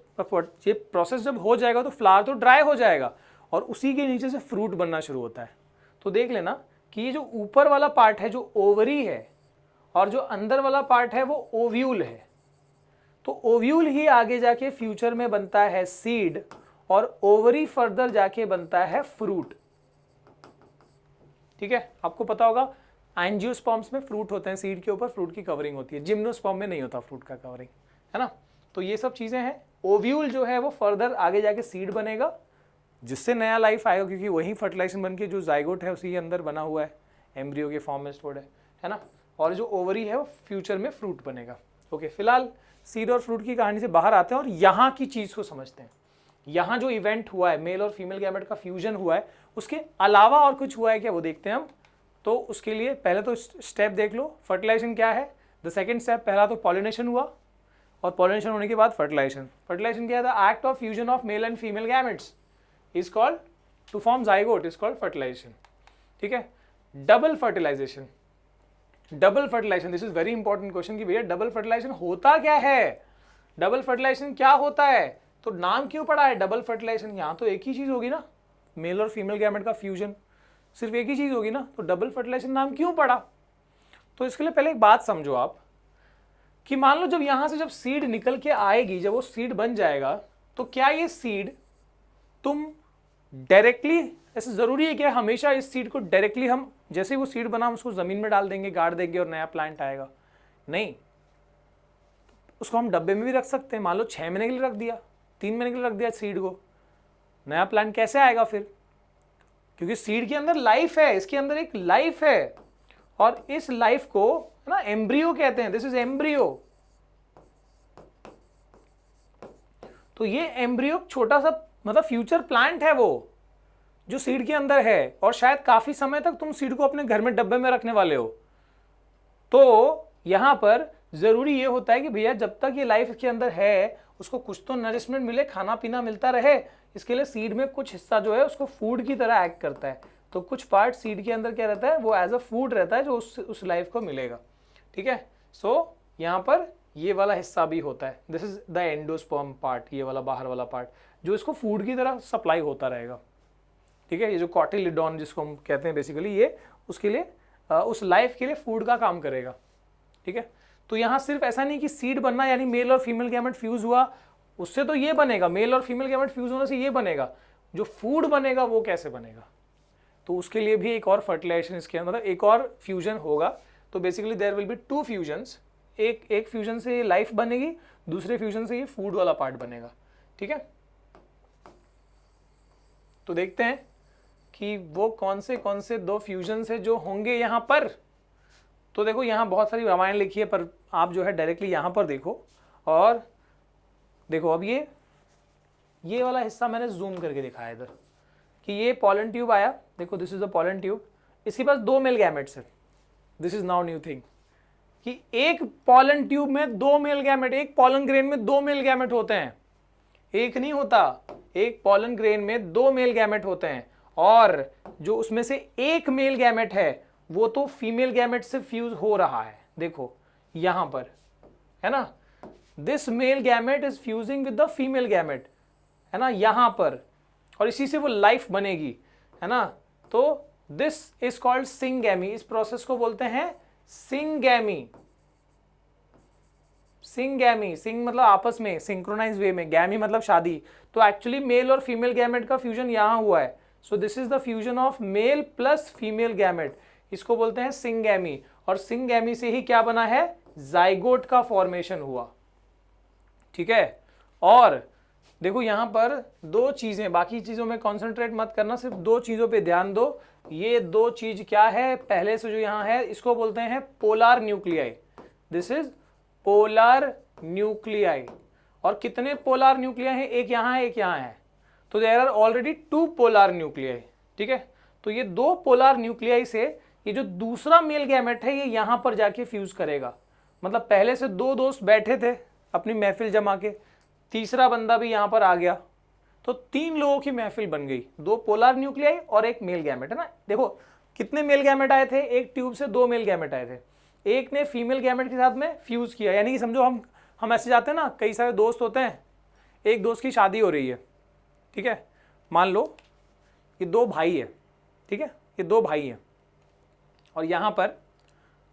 Speaker 1: ये प्रोसेस जब हो जाएगा तो फ्लावर तो ड्राई हो जाएगा और उसी के नीचे से फ्रूट बनना शुरू होता है। तो देख लेना कि ये जो ऊपर वाला पार्ट है जो ओवरी है और जो अंदर वाला पार्ट है वो ओव्यूल है। तो ओव्यूल ही आगे जाके फ्यूचर में बनता है सीड और ओवरी फर्दर जाके बनता है फ्रूट, ठीक है। आपको पता होगा एंजियोस्पर्म्स में फ्रूट होते हैं, सीड के ऊपर फ्रूट की कवरिंग होती है, जिम्नोस्पर्म में नहीं होता फ्रूट का कवरिंग, है ना। तो ये सब चीजें हैं। ओव्यूल जो है वो फर्दर आगे जाके सीड बनेगा जिससे नया लाइफ आएगा, क्योंकि वही फर्टिलाइजेशन बन के जो जाइगोट है उसी के अंदर बना हुआ है, एम्ब्रियो के फॉर्म में स्टोर्ड है ना। और जो ओवरी है वो फ्यूचर में फ्रूट बनेगा। ओके, फिलहाल सीड और फ्रूट की कहानी से बाहर आते हैं और यहाँ की चीज को समझते हैं। यहाँ जो इवेंट हुआ है, मेल और फीमेल गैमेट का फ्यूजन हुआ है, उसके अलावा और कुछ हुआ है क्या वो देखते हैं हम। तो उसके लिए पहले तो स्टेप देख लो, फर्टिलाइजेशन क्या है। द सेकंड स्टेप, पहला तो पॉलिनेशन हुआ और पॉलिनेशन होने के बाद फर्टिलाइजेशन। फर्टिलाइजेशन क्या है? The act of fusion of male and female gametes is called to form zygote is called fertilisation, ठीक है। Double fertilisation, double fertilisation, this is very important question कि भैया डबल फर्टिलाइजेशन होता क्या है, डबल फर्टिलाइजेशन क्या होता है, तो नाम क्यों पड़ा है डबल फर्टिलाइजेशन। यहां तो एक ही चीज होगी ना, मेल और फीमेल गैमेट का फ्यूजन, सिर्फ एक ही चीज होगी ना, तो डबल फर्टिलाइजेशन नाम क्यों पड़ा। तो इसके लिए पहले एक बात समझो आप कि मान लो जब यहां से जब सीड निकल के आएगी, जब वो सीड बन जाएगा, तो क्या ये सीड तुम डायरेक्टली, ऐसे जरूरी है कि हमेशा इस सीड को डायरेक्टली हम जैसे ही वो सीड बना हम उसको जमीन में डाल देंगे, गाड़ देंगे और नया प्लांट आएगा? नहीं, उसको हम डब्बे में भी रख सकते हैं। मान लो 6 महीने के लिए रख दिया, 3 महीने के लिए रख दिया सीड को, नया प्लांट कैसे आएगा फिर? क्योंकि सीड के अंदर लाइफ है, इसके अंदर एक लाइफ है और इस लाइफ को ना एम्ब्रियो कहते हैं। This is embryo. तो ये एम्ब्रियो छोटा सा मतलब फ्यूचर प्लांट है वो जो सीड के अंदर है, और शायद काफी समय तक तुम सीड को अपने घर में डब्बे में रखने वाले हो। तो यहां पर जरूरी ये होता है कि भैया जब तक ये लाइफ के अंदर है उसको कुछ तो नरिशमेंट मिले, खाना पीना मिलता रहे। इसके लिए सीड में कुछ हिस्सा जो है उसको फूड की तरह एक्ट करता है। तो कुछ पार्ट सीड के अंदर क्या रहता है, वो एज अ फूड रहता है जो उस लाइफ को मिलेगा, ठीक है। सो यहाँ पर ये वाला हिस्सा भी होता है, this is the endosperm part, ये वाला बाहर वाला पार्ट जो इसको फूड की तरह सप्लाई होता रहेगा, ठीक है। ये जो कॉटिलिडॉन जिसको हम कहते हैं बेसिकली, ये उसके लिए उस लाइफ के लिए फूड का काम करेगा, ठीक है। तो यहाँ सिर्फ ऐसा नहीं कि सीड बनना यानी मेल और फीमेल गैमेट फ्यूज हुआ उससे तो ये बनेगा, मेल और फीमेल गैमेट फ्यूज होने से ये बनेगा, जो फूड बनेगा वो कैसे बनेगा, तो उसके लिए भी एक और फर्टिलाइजेशन इसके अंदर, मतलब एक और फ्यूजन होगा। तो basically there will be 2 fusions, एक फ्यूजन से लाइफ बनेगी, दूसरे फ्यूजन से ये फूड वाला पार्ट बनेगा, ठीक है। तो देखते हैं कि वो कौन से 2 फ्यूजन है जो होंगे यहाँ पर। तो देखो यहाँ बहुत सारी रामायण लिखी है, पर आप जो है डायरेक्टली यहाँ पर देखो और देखो। अब ये वाला हिस्सा मैंने जूम करके दिखाया इधर कि ये पॉलन ट्यूब आया, देखो this is the pollen tube, इसके पास 2 मेल गैमेट्स है। This is now new thing कि एक पॉलन ट्यूब में 2 मेल गैमेट, एक पॉलन ग्रेन में 2 मेल गैमेट होते हैं, एक नहीं होता, एक पॉलन ग्रेन में 2 मेल गैमेट होते हैं, और जो उसमें से एक मेल गैमेट है वो तो फीमेल गैमेट से फ्यूज हो रहा है, देखो यहां पर है ना। This male gamete is fusing with the female gamete, है ना, यहां पर, और इसी से वो लाइफ बनेगी, है ना। तो दिस इज कॉल्ड सिंगैमी, इस प्रोसेस को बोलते हैं सिंगैमी। सिंगैमी, सिंग मतलब आपस में, सिंक्रोनाइज वे में, गैमी मतलब शादी। तो एक्चुअली मेल और फीमेल गैमेट का फ्यूजन यहां हुआ है। सो this is the fusion of mail plus female gamete, इसको बोलते हैं सिंगैमी। और सिंगैमी से ही क्या बना है, जाइगोट का फॉर्मेशन हुआ, ठीक है। और देखो यहां पर दो चीजें, बाकी चीजों में कॉन्सेंट्रेट मत करना, सिर्फ दो चीजों पे ध्यान दो। ये दो चीज क्या है, पहले से जो यहां है इसको बोलते हैं polar nuclei. This is polar nuclei. और कितने पोलर न्यूक्लियाई हैं, एक यहां है एक यहां है, तो there are already 2 polar nuclei, ठीक है। तो ये 2 पोलर न्यूक्लियाई से ये जो दूसरा मेल गैमेट है ये यहां पर जाके फ्यूज करेगा। मतलब पहले से 2 दोस्त बैठे थे अपनी महफिल जमा के, तीसरा बंदा भी यहां पर आ गया, तो 3 लोगों की महफिल बन गई, 2 पोलर न्यूक्लियाई और एक मेल गैमेट, है ना। देखो कितने मेल गैमेट आए थे, एक ट्यूब से 2 मेल गैमेट आए थे, एक ने फीमेल गैमेट के साथ में फ्यूज किया। यानी कि समझो हम ऐसे जाते हैं ना, कई सारे दोस्त होते हैं, एक दोस्त की शादी हो रही है, ठीक है, मान लो ये 2 भाई है, ठीक है, ये 2 भाई हैं, और यहाँ पर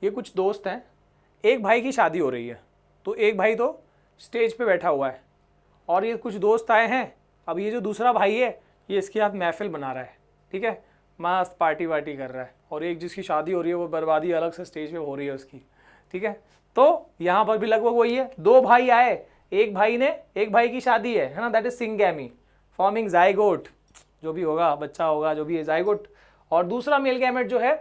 Speaker 1: ये कुछ दोस्त हैं, एक भाई की शादी हो रही है, तो एक भाई तो स्टेज पे बैठा हुआ है, और ये कुछ दोस्त आए हैं, अब ये जो दूसरा भाई है ये इसके साथ महफिल बना रहा है, ठीक है, मस्त पार्टी वार्टी कर रहा है, और एक जिसकी शादी हो रही है वो बर्बादी अलग से स्टेज पे हो रही है उसकी, ठीक है। तो यहाँ पर भी लगभग वही है, 2 भाई आए, एक भाई की शादी है ना, that is syngamy, forming zygote, जो भी होगा बच्चा होगा जो भी है जाइगोट। और दूसरा मेल गैमेट जो है,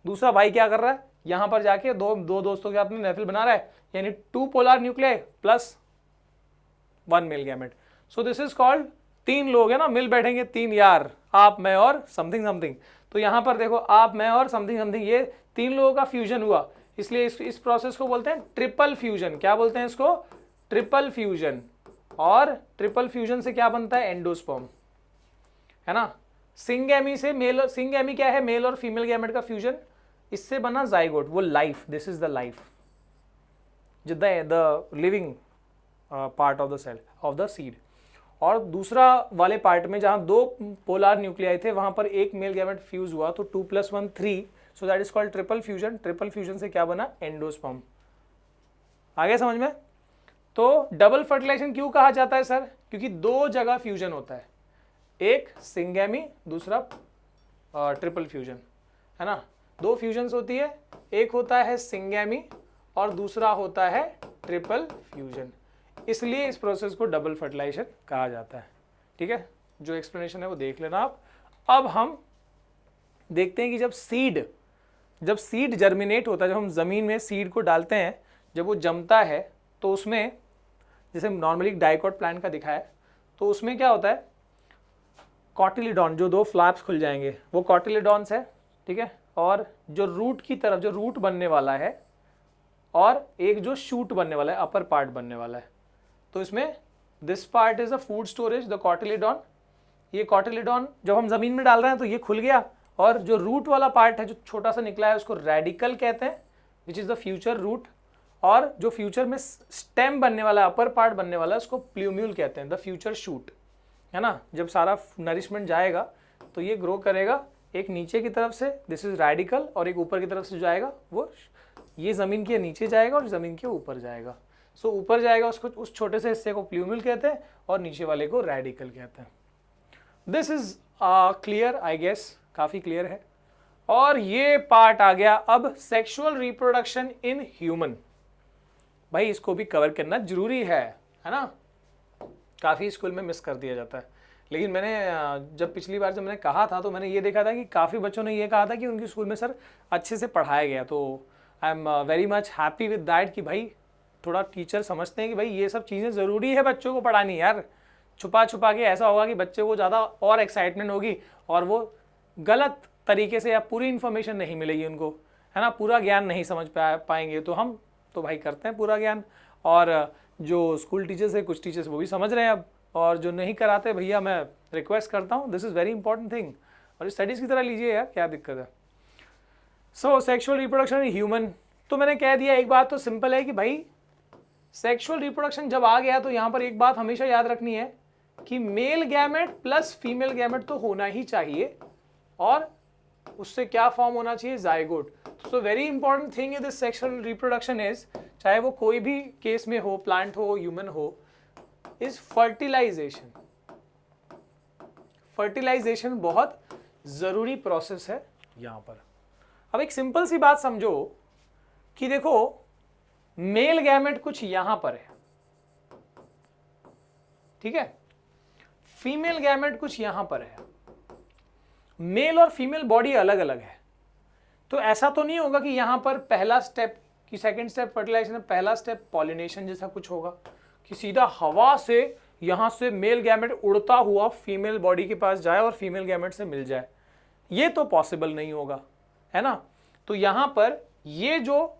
Speaker 1: दूसरा भाई क्या कर रहा है, यहाँ पर जाके दो दोस्तों के साथ में महफिल बना रहा है, यानी 2 polar nuclei plus 1 male gamete. So this is called, 3 लोग है ना, मिल बैठेंगे 3 यार, आप मैं और समथिंग समथिंग। तो यहाँ पर देखो आप मैं और समथिंग समथिंग, ये 3 लोगों का फ्यूजन हुआ, इसलिए इस प्रोसेस को बोलते हैं ट्रिपल फ्यूजन। क्या बोलते हैं इसको, ट्रिपल फ्यूजन। और ट्रिपल फ्यूजन से क्या बनता है, एंडोस्पर्म, है ना। सिंगैमी से मेल, सिंगैमी क्या है, मेल और फीमेल गैमेट का फ्यूजन, इससे बना जाइगोट, वो life, this is the life, the living part of the cell of the seed. और दूसरा वाले पार्ट में जहां 2 पोलर न्यूक्लियाई थे वहां पर एक मेल गैमेट फ्यूज हुआ, तो 2 + 1 3, so that is called triple fusion. Triple fusion से क्या बना, एंडोस्पर्म। आगे समझ में। तो डबल फर्टिलाइजेशन क्यों कहा जाता है सर, क्योंकि 2 जगह फ्यूजन होता है, एक सिंगैमी, दूसरा ट्रिपल फ्यूजन, है ना। 2 फ्यूजन्स होती है, एक होता है सिंगैमी और दूसरा होता है ट्रिपल फ्यूजन, इसलिए इस प्रोसेस को डबल फर्टिलाइजेशन कहा जाता है, ठीक है। जो एक्सप्लेनेशन है वो देख लेना आप। अब हम देखते हैं कि जब सीड जर्मिनेट होता है, जब हम ज़मीन में सीड को डालते हैं, जब वो जमता है, तो उसमें जैसे नॉर्मली डाइकोट प्लांट का दिखाया है, तो उसमें क्या होता है, कॉटिलिडॉन, जो 2 फ्लैप्स खुल जाएंगे वो कॉटिलिडॉन्स है, ठीक है। और जो रूट की तरफ, जो रूट बनने वाला है, और एक जो शूट बनने वाला है, अपर पार्ट बनने वाला है, तो इसमें this part is a food storage, the cotyledon. ये कॉटिलिडॉन जब हम जमीन में डाल रहे हैं तो ये खुल गया, और जो रूट वाला पार्ट है जो छोटा सा निकला है उसको रेडिकल कहते हैं, which is the future root. और जो फ्यूचर में स्टेम बनने वाला है, अपर पार्ट बनने वाला है, उसको प्ल्यूम्यूल कहते हैं, द फ्यूचर शूट, है ना। जब सारा नरिशमेंट जाएगा तो ये ग्रो करेगा, एक नीचे की तरफ से दिस इज रेडिकल, और एक ऊपर की तरफ से जाएगा, वो ये ज़मीन के नीचे जाएगा और ज़मीन के ऊपर जाएगा। सो ऊपर जाएगा उसको, उस छोटे से हिस्से को प्ल्यूम्यूल कहते हैं, और नीचे वाले को रेडिकल कहते हैं। This is clear, I guess काफ़ी क्लियर है। और ये पार्ट आ गया अब सेक्सुअल रिप्रोडक्शन इन ह्यूमन। भाई इसको भी कवर करना जरूरी है ना, काफ़ी स्कूल में मिस कर दिया जाता है। लेकिन मैंने जब पिछली बार जब मैंने कहा था तो मैंने ये देखा था कि काफ़ी बच्चों ने ये कहा था कि उनके स्कूल में सर अच्छे से पढ़ाया गया, तो आई am very much happy with that कि भाई थोड़ा टीचर समझते हैं कि भाई ये सब चीज़ें ज़रूरी है बच्चों को पढ़ानी यार। छुपा छुपा के ऐसा होगा कि बच्चे को ज़्यादा और एक्साइटमेंट होगी और वो गलत तरीके से या पूरी इन्फॉर्मेशन नहीं मिलेगी उनको, है ना, पूरा ज्ञान नहीं समझ पाएंगे। तो हम तो भाई करते हैं पूरा ज्ञान, और जो स्कूल टीचर्स है कुछ टीचर्स वो भी समझ रहे हैं अब, और जो नहीं कराते भैया मैं रिक्वेस्ट करता हूँ, this is very important thing, और स्टडीज़ की तरह लीजिए यार, क्या दिक्कत है। सो सेक्सुअल रिप्रोडक्शन इन ह्यूमन, तो मैंने कह दिया एक बात तो सिंपल है कि भाई सेक्सुअल रिप्रोडक्शन जब आ गया तो यहां पर एक बात हमेशा याद रखनी है कि male gamete plus female gamete तो होना ही चाहिए और उससे क्या फॉर्म होना चाहिए, zygote. So very important thing in this sexual reproduction is, चाहे वो कोई भी केस में हो, प्लांट हो, ह्यूमन हो, इज फर्टिलाइजेशन। फर्टिलाइजेशन बहुत जरूरी प्रोसेस है यहां पर। अब एक सिंपल सी बात समझो कि देखो मेल गैमेट कुछ यहां पर है, ठीक है, फीमेल गैमेट कुछ यहां पर है, मेल और फीमेल बॉडी अलग अलग है। तो ऐसा तो नहीं होगा कि यहां पर पहला स्टेप कि सेकंड स्टेप फर्टिलाइजेशन, पहला स्टेप पॉलिनेशन जैसा कुछ होगा कि सीधा हवा से यहां से मेल गैमेट उड़ता हुआ फीमेल बॉडी के पास जाए और फीमेल गैमेट से मिल जाए, ये तो पॉसिबल नहीं होगा, है ना। तो यहां पर ये जो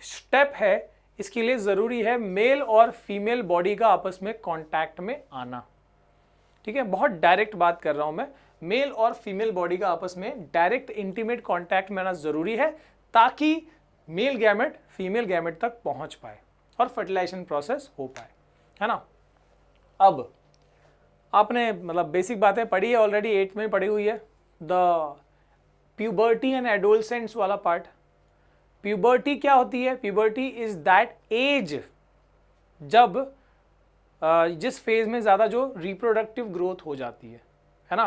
Speaker 1: स्टेप है इसके लिए जरूरी है मेल और फीमेल बॉडी का आपस में कांटेक्ट में आना, ठीक है। बहुत डायरेक्ट बात कर रहा हूं मैं, मेल और फीमेल बॉडी का आपस में डायरेक्ट इंटीमेट कांटेक्ट में आना जरूरी है ताकि मेल गैमेट फीमेल गैमेट तक पहुंच पाए और फर्टिलाइजेशन प्रोसेस हो पाए, है ना। अब आपने मतलब बेसिक बातें पढ़ी है ऑलरेडी, 8 में पढ़ी हुई है, द प्यूबर्टी एंड एडोलसेंस वाला पार्ट। प्यूबर्टी क्या होती है? प्यूबर्टी इज दैट एज जब जिस फेज में ज़्यादा जो रिप्रोडक्टिव ग्रोथ हो जाती है ना।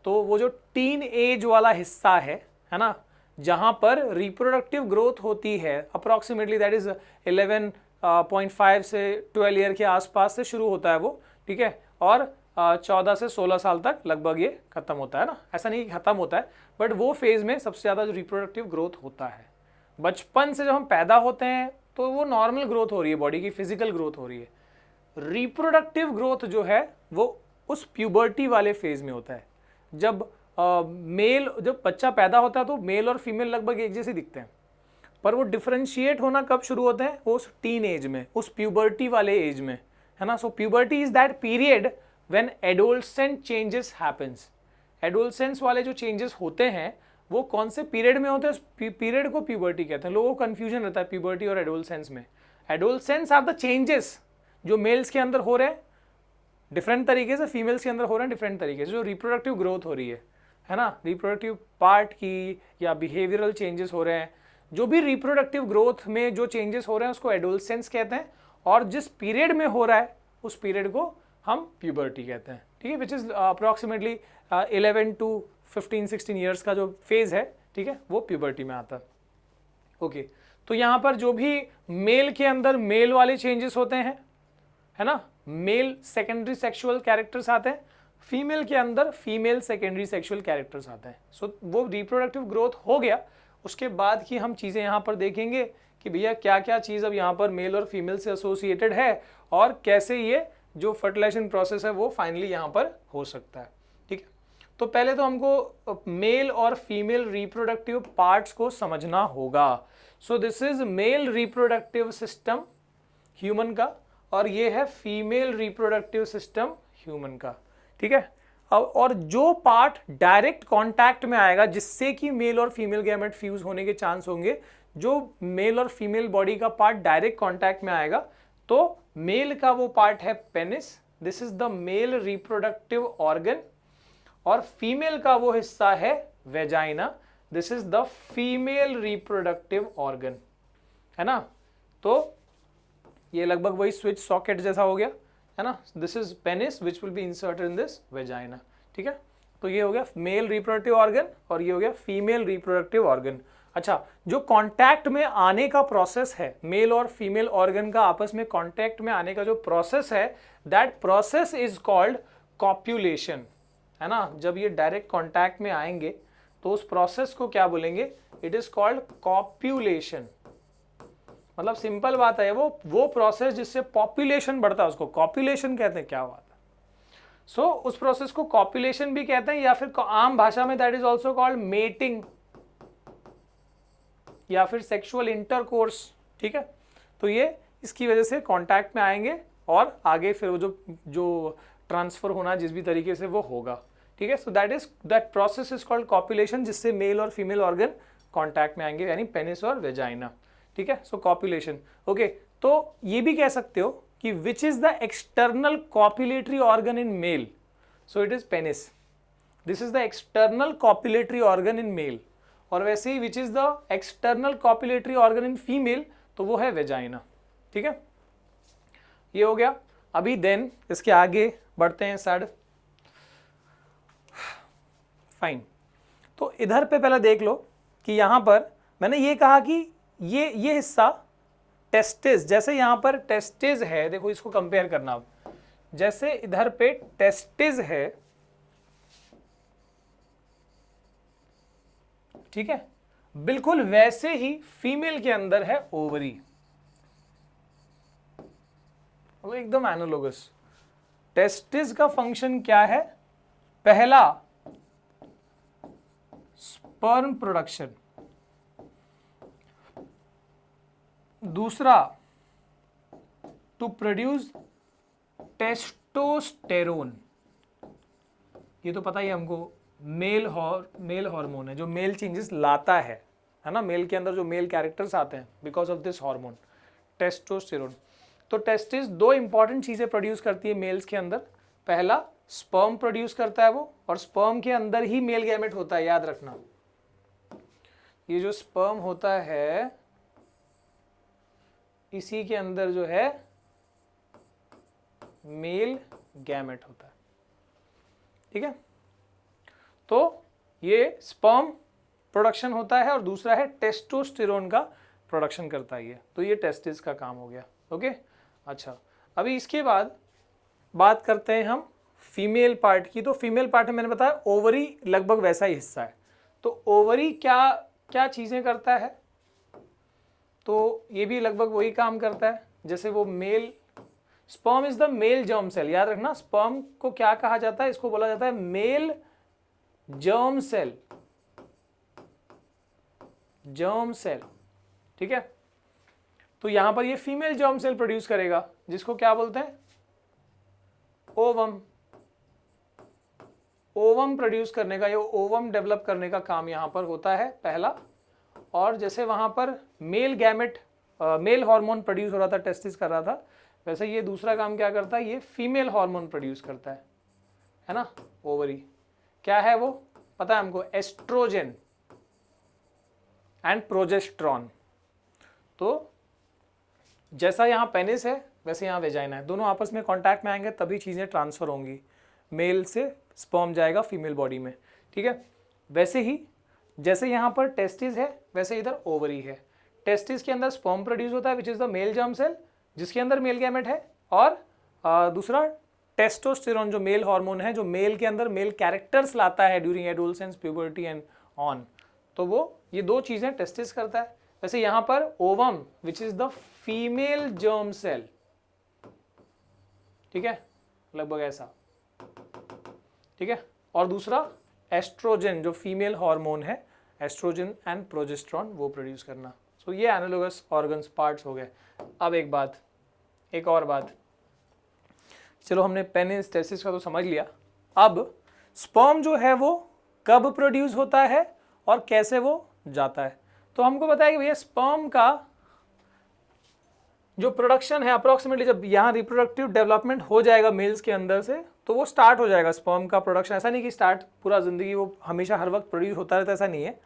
Speaker 1: तो वो जो टीन एज वाला हिस्सा है ना, जहाँ पर रिप्रोडक्टिव ग्रोथ होती है अप्रॉक्सीमेटली दैट इज 11.5 से 12 ईयर के आसपास से शुरू होता है वो, ठीक है, और 14 से 16 साल तक लगभग ये खत्म होता है ना। ऐसा नहीं कि खत्म होता है, बट वो फेज में सबसे ज़्यादा जो रिप्रोडक्टिव ग्रोथ होता है। बचपन से जब हम पैदा होते हैं तो वो नॉर्मल ग्रोथ हो रही है, बॉडी की फिजिकल ग्रोथ हो रही है। रिप्रोडक्टिव ग्रोथ जो है वो उस प्यूबर्टी वाले फेज में होता है। जब जब बच्चा पैदा होता है तो मेल और फीमेल लगभग एक जैसे दिखते हैं, पर वो डिफरेंशिएट होना कब शुरू होते हैं? उस टीन एज में, उस प्यूबर्टी वाले एज में, है ना। So puberty is that period when adolescent changes happens. Adolescence वाले जो चेंजेस होते हैं वो कौन से पीरियड में होते हैं? पीरियड को प्यूबर्टी कहते हैं। लोगों को कंफ्यूजन रहता है प्यूबर्टी और एडोलसेंस में। एडोलसेंस आर द चेंजेस जो मेल्स के अंदर हो रहे हैं डिफरेंट तरीके से, फीमेल्स के अंदर हो रहे हैं डिफरेंट तरीके से, जो रिप्रोडक्टिव ग्रोथ हो रही है ना, रिप्रोडक्टिव पार्ट की या बिहेवियरल चेंजेस हो रहे हैं, जो भी रिप्रोडक्टिव ग्रोथ में जो चेंजेस हो रहे हैं उसको एडोलसेंस कहते हैं। और जिस पीरियड में हो रहा है उस पीरियड को हम प्यूबर्टी कहते हैं, ठीक है, which is approximately 11 to 15-16 years का जो फेज है, ठीक है, वो प्यूबर्टी में आता है। ओके, तो यहाँ पर जो भी मेल के अंदर मेल वाले चेंजेस होते हैं, है ना, मेल सेकेंडरी सेक्सुअल कैरेक्टर्स आते हैं, फीमेल के अंदर फीमेल सेकेंडरी सेक्सुअल कैरेक्टर्स आते हैं। सो वो रिप्रोडक्टिव ग्रोथ हो गया, उसके बाद की हम चीज़ें यहाँ पर देखेंगे कि भैया क्या क्या चीज़ अब यहाँ पर मेल और फीमेल से एसोसिएटेड है और कैसे ये जो फर्टिलाइजेशन प्रोसेस है वो फाइनली यहाँ पर हो सकता है, ठीक है। तो पहले तो हमको मेल और फीमेल रिप्रोडक्टिव पार्ट्स को समझना होगा। सो this is male reproductive system human का और ये है फीमेल रिप्रोडक्टिव सिस्टम ह्यूमन का, ठीक है। अब और जो पार्ट डायरेक्ट कांटेक्ट में आएगा जिससे कि मेल और फीमेल गैमेट फ्यूज होने के चांस होंगे, जो मेल और फीमेल बॉडी का पार्ट डायरेक्ट कांटेक्ट में आएगा, तो मेल का वो पार्ट है penis, this is the male reproductive organ, और फीमेल का वो हिस्सा है vagina, this is the female reproductive organ, है ना। तो ये लगभग वही स्विच सॉकेट जैसा हो गया, है ना। This is penis which will be inserted in this vagina, ठीक है। तो ये हो गया मेल रिप्रोडक्टिव ऑर्गन और ये हो गया फीमेल रिप्रोडक्टिव ऑर्गन। अच्छा, जो कांटेक्ट में आने का प्रोसेस है, मेल और फीमेल ऑर्गन का आपस में कांटेक्ट में आने का जो प्रोसेस है, दैट प्रोसेस इज कॉल्ड कॉप्यूलेशन, है ना। जब ये डायरेक्ट कांटेक्ट में आएंगे तो उस प्रोसेस को क्या बोलेंगे? It is called copulation. मतलब सिंपल बात है, वो प्रोसेस जिससे पॉपुलेशन बढ़ता है उसको कॉप्यूलेशन कहते हैं। क्या बात है। सो उस प्रोसेस को कॉप्यूलेशन भी कहते हैं, या फिर आम भाषा में that is also called mating या फिर सेक्सुअल इंटरकोर्स, ठीक है। तो ये इसकी वजह से कांटेक्ट में आएंगे और आगे फिर वो जो ट्रांसफर होना जिस भी तरीके से वो होगा, ठीक है। So that process is called copulation, जिससे मेल और फीमेल ऑर्गन कांटेक्ट में आएंगे, यानी पेनिस और वेजाइना, ठीक है। So copulation, okay. तो ये भी कह सकते हो कि which is the external copulatory organ in male, so it is penis, this is the external copulatory organ in male. और वैसे ही which is the external copulatory organ in female, तो वो है वेजाइना। ठीक है, ये हो गया। अभी देन इसके आगे बढ़ते हैं सर। फाइन, तो इधर पे पहले देख लो कि यहां पर मैंने ये कहा कि ये हिस्सा टेस्टिस, जैसे यहां पर टेस्टिस है, देखो इसको कंपेयर करना अब, जैसे इधर पे टेस्टिस है, ठीक है, बिल्कुल वैसे ही फीमेल के अंदर है ओवरी, वो एकदम एनालोगस। टेस्टिस का फंक्शन क्या है? पहला स्पर्म प्रोडक्शन, दूसरा टू प्रोड्यूस टेस्टोस्टेरोन, ये तो पता ही हमको, मेल हार्मोन है जो मेल चेंजेस लाता है ना, मेल के अंदर जो मेल कैरेक्टर्स आते हैं because of this hormone testosterone. तो टेस्टिस दो इंपॉर्टेंट चीजें प्रोड्यूस करती है मेल्स के अंदर, पहला स्पर्म प्रोड्यूस करता है वो, और स्पर्म के अंदर ही मेल गैमेट होता है, याद रखना। ये जो स्पर्म होता है इसी के अंदर जो है मेल गैमेट होता है। ठीक है, तो ये स्पर्म प्रोडक्शन होता है और दूसरा है टेस्टोस्टेरोन का प्रोडक्शन करता है ये, तो ये टेस्टिस का काम हो गया। ओके, अच्छा, अभी इसके बाद बात करते हैं हम फीमेल पार्ट की। तो फीमेल पार्ट में मैंने बताया ओवरी लगभग वैसा ही हिस्सा है। तो ओवरी क्या क्या चीजें करता है? तो ये भी लगभग वही काम करता है जैसे वो male, sperm is the male germ cell, याद रखना स्पर्म को क्या कहा जाता है, इसको बोला जाता है male germ cell, germ cell. ठीक है, तो यहां पर ये फीमेल जर्म सेल प्रोड्यूस करेगा जिसको क्या बोलते हैं? ओवम। ओवम प्रोड्यूस करने का, ये ओवम डेवलप करने का काम यहां पर होता है पहला। और जैसे वहां पर male gamete, male hormone produce हो रहा था, टेस्टिस कर रहा था, वैसे ये दूसरा काम क्या करता है? ये फीमेल हार्मोन प्रोड्यूस करता है ना, ओवरी। क्या है वो? पता है हमको, एस्ट्रोजन एंड प्रोजेस्ट्रॉन। तो जैसा यहां पेनिस है वैसे यहां वेजाइना है, दोनों आपस में कांटेक्ट में आएंगे तभी चीजें ट्रांसफर होंगी, मेल से स्पर्म जाएगा फीमेल बॉडी में। ठीक है, वैसे ही जैसे यहां पर टेस्टिस है वैसे इधर ओवरी है। टेस्टिस के अंदर स्पर्म प्रोड्यूस होता है which is the male germ cell जिसके अंदर मेल गैमेट है, और दूसरा टेस्टोस्टेरोन जो मेल हार्मोन है जो मेल के अंदर मेल कैरेक्टर्स लाता है during adolescence, puberty and on. तो वो ये दो चीजें टेस्टिस करता है। वैसे यहां पर ovum which is the female germ cell, ठीक है, लगभग ऐसा। ठीक है, और दूसरा एस्ट्रोजन जो फीमेल हार्मोन है, एस्ट्रोजन एंड प्रोजेस्ट्रॉन, वो प्रोड्यूस करना। सो ये एनालोगस ऑर्गन्स पार्ट्स हो गए। अब एक और बात, चलो हमने पेनिस टेस्टिस का तो समझ लिया, अब स्पर्म जो है वो कब प्रोड्यूस होता है और कैसे वो जाता है। तो हमको बताया कि भैया स्पर्म का जो प्रोडक्शन है अप्रोक्सीमेटली जब यहाँ रिप्रोडक्टिव डेवलपमेंट हो जाएगा मेल्स के अंदर से, तो वो स्टार्ट हो जाएगा स्पर्म का प्रोडक्शन। ऐसा नहीं कि स्टार्ट पूरा जिंदगी वो हमेशा हर वक्त प्रोड्यूस होता रहता, ऐसा नहीं है।